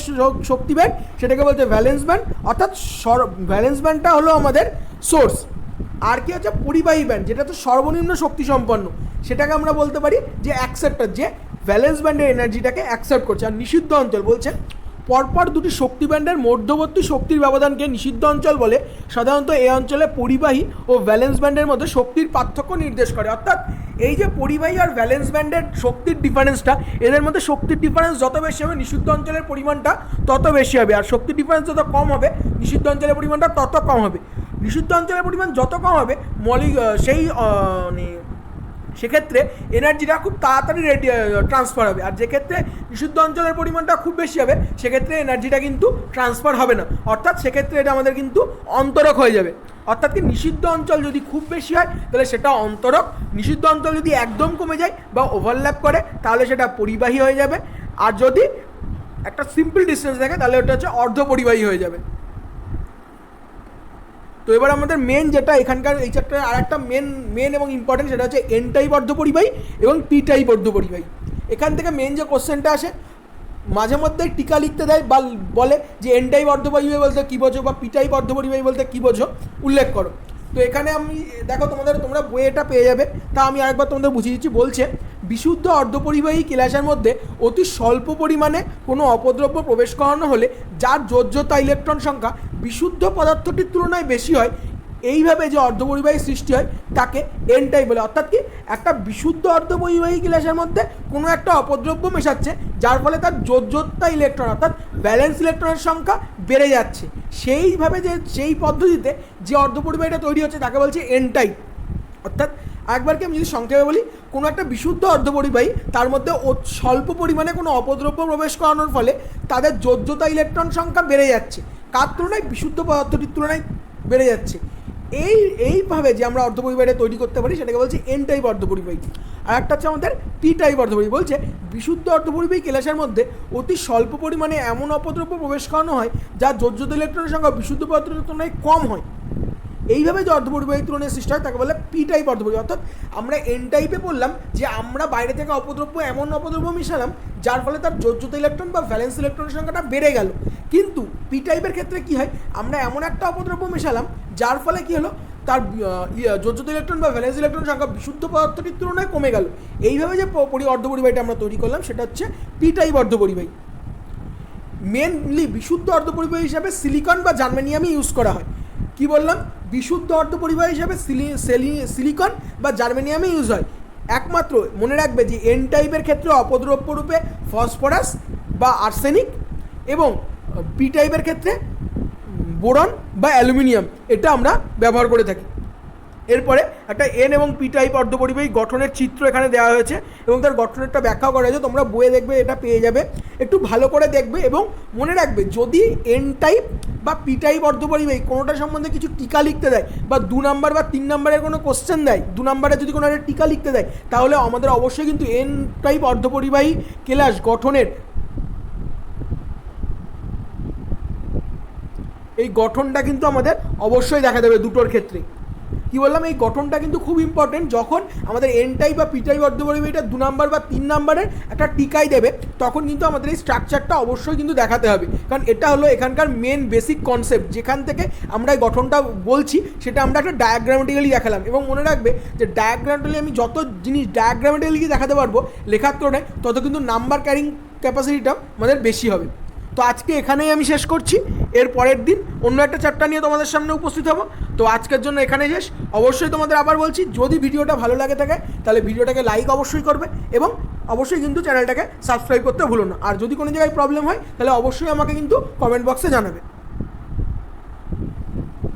শক্তি ব্যান্ড সেটাকে বলছে ভ্যালেন্স ব্যান্ড, অর্থাৎ ভ্যালেন্স ব্যান্ডটা হলো আমাদের সোর্স। আর কি হচ্ছে পরিবাহী ব্যান্ড, যেটা তো সর্বনিম্ন শক্তিসম্পন্ন, সেটাকে আমরা বলতে পারি যে অ্যাকসেপ্টর, যে ভ্যালেন্স ব্যান্ডের এনার্জিটাকে অ্যাকসেপ্ট করছে। আর নিষিদ্ধ অঞ্চল বলছে পরপর দুটি শক্তি ব্যান্ডের মধ্যবর্তী শক্তির ব্যবধানকে নিষিদ্ধ অঞ্চল বলে। সাধারণত এই অঞ্চলে পরিবাহী ও ভ্যালেন্স ব্যান্ডের মধ্যে শক্তির পার্থক্য নির্দেশ করে, অর্থাৎ এই যে পরিবাহী আর ভ্যালেন্স ব্যান্ডের শক্তির ডিফারেন্সটা, এদের মধ্যে শক্তির ডিফারেন্স যত বেশি হবে নিষিদ্ধ অঞ্চলের পরিমাণটা তত বেশি হবে, আর শক্তির ডিফারেন্স যত কম হবে নিষিদ্ধ অঞ্চলের পরিমাণটা তত কম হবে। নিষিদ্ধ অঞ্চলের পরিমাণ যত কম হবে সেক্ষেত্রে এনার্জিটা খুব তাড়াতাড়ি ট্রান্সফার হবে, আর যেক্ষেত্রে নিষিদ্ধ অঞ্চলের পরিমাণটা খুব বেশি হবে সেক্ষেত্রে এনার্জিটা কিন্তু ট্রান্সফার হবে না, অর্থাৎ সেক্ষেত্রে এটা আমাদের কিন্তু অন্তরক হয়ে যাবে। অর্থাৎ কি, নিষিদ্ধ অঞ্চল যদি খুব বেশি হয় তাহলে সেটা অন্তরক, নিষিদ্ধ অঞ্চল যদি একদম কমে যায় বা ওভারল্যাপ করে তাহলে সেটা পরিবাহী হয়ে যাবে, আর যদি একটা সিম্পল ডিস্টেন্স থাকে তাহলে ওটা হচ্ছে অর্ধ পরিবাহী হয়ে যাবে। তো এবার আমাদের মেন যেটা এখানকার এই চ্যাপ্টারে আর একটা মেন এবং ইম্পর্টেন্ট, সেটা হচ্ছে এন টাইপ অর্ধপরিবাহী এবং পি টাইপ অর্ধপরিবাহী। এখান থেকে মেন যে কোশ্চেনটা আসে, মাঝে মধ্যে টিকা লিখতে দেয় বা বলে যে এন টাইপ অর্ধপরিবাহী বলতে কী বোঝো বা পি টাইপ অর্ধপরিবাহী বলতে কী বোঝো, উল্লেখ করো। তো এখানে আমি দেখো তোমরা বইয়ে এটা পেয়ে যাবে, তা আমি আরেকবার তোমাদের বুঝিয়ে দিচ্ছি। বলছে বিশুদ্ধ অর্ধপরিবাহী কেলাসের মধ্যে অতি স্বল্প পরিমাণে কোনো অপদ্রব্য প্রবেশ করানো হলে যার যোজ্যতা ইলেকট্রন সংখ্যা বিশুদ্ধ পদার্থটির তুলনায় বেশি হয়, এইভাবে যে অর্ধপরিবাহী সৃষ্টি হয় তাকে এন টাইপ বলে। অর্থাৎ কি, একটা বিশুদ্ধ অর্ধপরিবাহী গ্যাসের মধ্যে কোনো একটা অপদ্রব্য মেশাচ্ছে, যার ফলে তার যোজ্যতা ইলেকট্রন অর্থাৎ ব্যালেন্স ইলেকট্রনের সংখ্যা বেড়ে যাচ্ছে। সেইভাবে সেই পদ্ধতিতে যে অর্ধপরিবাহীটা তৈরি হচ্ছে তাকে বলছে এন টাইপ। অর্থাৎ একবার কি আমি যদি সংক্ষেপে বলি, কোনো একটা বিশুদ্ধ অর্ধপরিবাহী তার মধ্যে স্বল্প পরিমাণে কোনো অপদ্রব্য প্রবেশ করানোর ফলে তাদের যোজ্যতা ইলেকট্রন সংখ্যা বেড়ে যাচ্ছে, কার তুলনায়, বিশুদ্ধ পদার্থটির তুলনায় বেড়ে যাচ্ছে। এইভাবে যে আমরা অর্ধপরিবাহীটা তৈরি করতে পারি সেটাকে বলছি এন টাইপ অর্ধপরিবাহী। আর একটা হচ্ছে আমাদের পি টাইপ অর্ধপরিবাহী। বলছে বিশুদ্ধ অর্ধপরিবাহী কেলাসের মধ্যে অতি স্বল্প পরিমাণে এমন অপদ্রব্য প্রবেশ করানো হয় যা যোজ্যতা ইলেকট্রনের সংখ্যা বিশুদ্ধ পদার্থের তুলনায় কম হয়। এইভাবে যে অর্ধপরিবাহী তুলনায় সৃষ্টি হয় তাকে বলে পি টাইপ অর্ধপরিবাহী। অর্থাৎ আমরা এন টাইপে বললাম যে আমরা বাইরে থেকে এমন অপদ্রব্য মিশালাম যার ফলে তার যোজ্যতা ইলেকট্রন বা ভ্যালেন্স ইলেকট্রনের সংখ্যাটা বেড়ে গেল। কিন্তু পি টাইপের ক্ষেত্রে কী হয়, আমরা এমন একটা অপদ্রব্য মেশালাম যার ফলে কী হলো, তার যোজ্যতা ইলেকট্রন বা ভ্যালেন্স ইলেকট্রনের সংখ্যা বিশুদ্ধ পদার্থটির তুলনায় কমে গেল। এইভাবে যে অর্ধপরিবাহীটা আমরা তৈরি করলাম সেটা হচ্ছে পি টাইপ অর্ধপরিবাহী। মেনলি বিশুদ্ধ অর্ধপরিবাহী হিসাবে সিলিকন বা জার্মেনিয়ামই ইউজ করা হয়। কি বললাম, বিশুদ্ধ অর্ধপরিবাহী হিসাবে সিলিকন বা জার্মেনিয়ামই ইউজ হয়। একমাত্র মনে রাখবে যে এন টাইপের ক্ষেত্রে অপদ্রব্য রূপে ফসফরাস বা আর্সেনিক, এবং পি টাইপের ক্ষেত্রে বোরন বা অ্যালুমিনিয়াম এটা আমরা ব্যবহার করে থাকি। এরপরে একটা এন এবং পি টাইপ অর্ধপরিবাহী গঠনের চিত্র এখানে দেওয়া হয়েছে এবং তার গঠনেরটা ব্যাখ্যা করা হয়েছে। তোমরা বইয়ে দেখবে, এটা পেয়ে যাবে, একটু ভালো করে দেখবে এবং মনে রাখবে যদি এন টাইপ বা পি টাইপ অর্ধপরিবাহী কোনোটা সম্বন্ধে কিছু টিকা লিখতে দেয় বা 2 নাম্বার বা 3 নাম্বারের কোনো কোশ্চেন দেয়, 2 নাম্বারে যদি কোনো একটা টিকা লিখতে দেয়, তাহলে আমাদের অবশ্যই কিন্তু এন টাইপ অর্ধপরিবাহী কেলাস গঠনের এই গঠনটা কিন্তু আমাদের অবশ্যই দেখা দেবে দুটোর ক্ষেত্রে। কি বললাম, এই গঠনটা কিন্তু খুব ইম্পর্টেন্ট। যখন আমাদের এন টাইপ বা পি টাইপ অর্ধপরিবাহীটা 2 নাম্বার বা 3 নাম্বারের একটা টিকাই দেবে, তখন কিন্তু আমাদের এই স্ট্রাকচারটা অবশ্যই কিন্তু দেখাতে হবে, কারণ এটা হলো এখানকার মেন বেসিক কনসেপ্ট। যেখান থেকে আমরা এই গঠনটা বলছি সেটা আমরা একটা ডায়াগ্রামেটিক্যালি দেখালাম। এবং মনে রাখবে যে ডায়াগ্রামেটিক্যালি আমি যত জিনিস ডায়াগ্রামেটিক্যালি দেখাতে পারবো লেখার তুলনায়, তত কিন্তু নাম্বার ক্যারিং ক্যাপাসিটিটা আমাদের বেশি হবে। তো আজকে এখানেই আমি শেষ করছি। এর পরের দিন অন্য একটা চ্যাপ্টার নিয়ে তোমাদের সামনে উপস্থিত হব। তো আজকের জন্য এখানেই শেষ। অবশ্যই তোমাদের আবার বলছি, যদি ভিডিওটা ভালো লাগে থাকে তাহলে ভিডিওটাকে লাইক অবশ্যই করবে এবং অবশ্যই কিন্তু চ্যানেলটাকে সাবস্ক্রাইব করতে ভুলো না। আর যদি কোনো জায়গায় প্রবলেম হয় তাহলে অবশ্যই আমাকে কিন্তু কমেন্ট বক্সে জানাবে।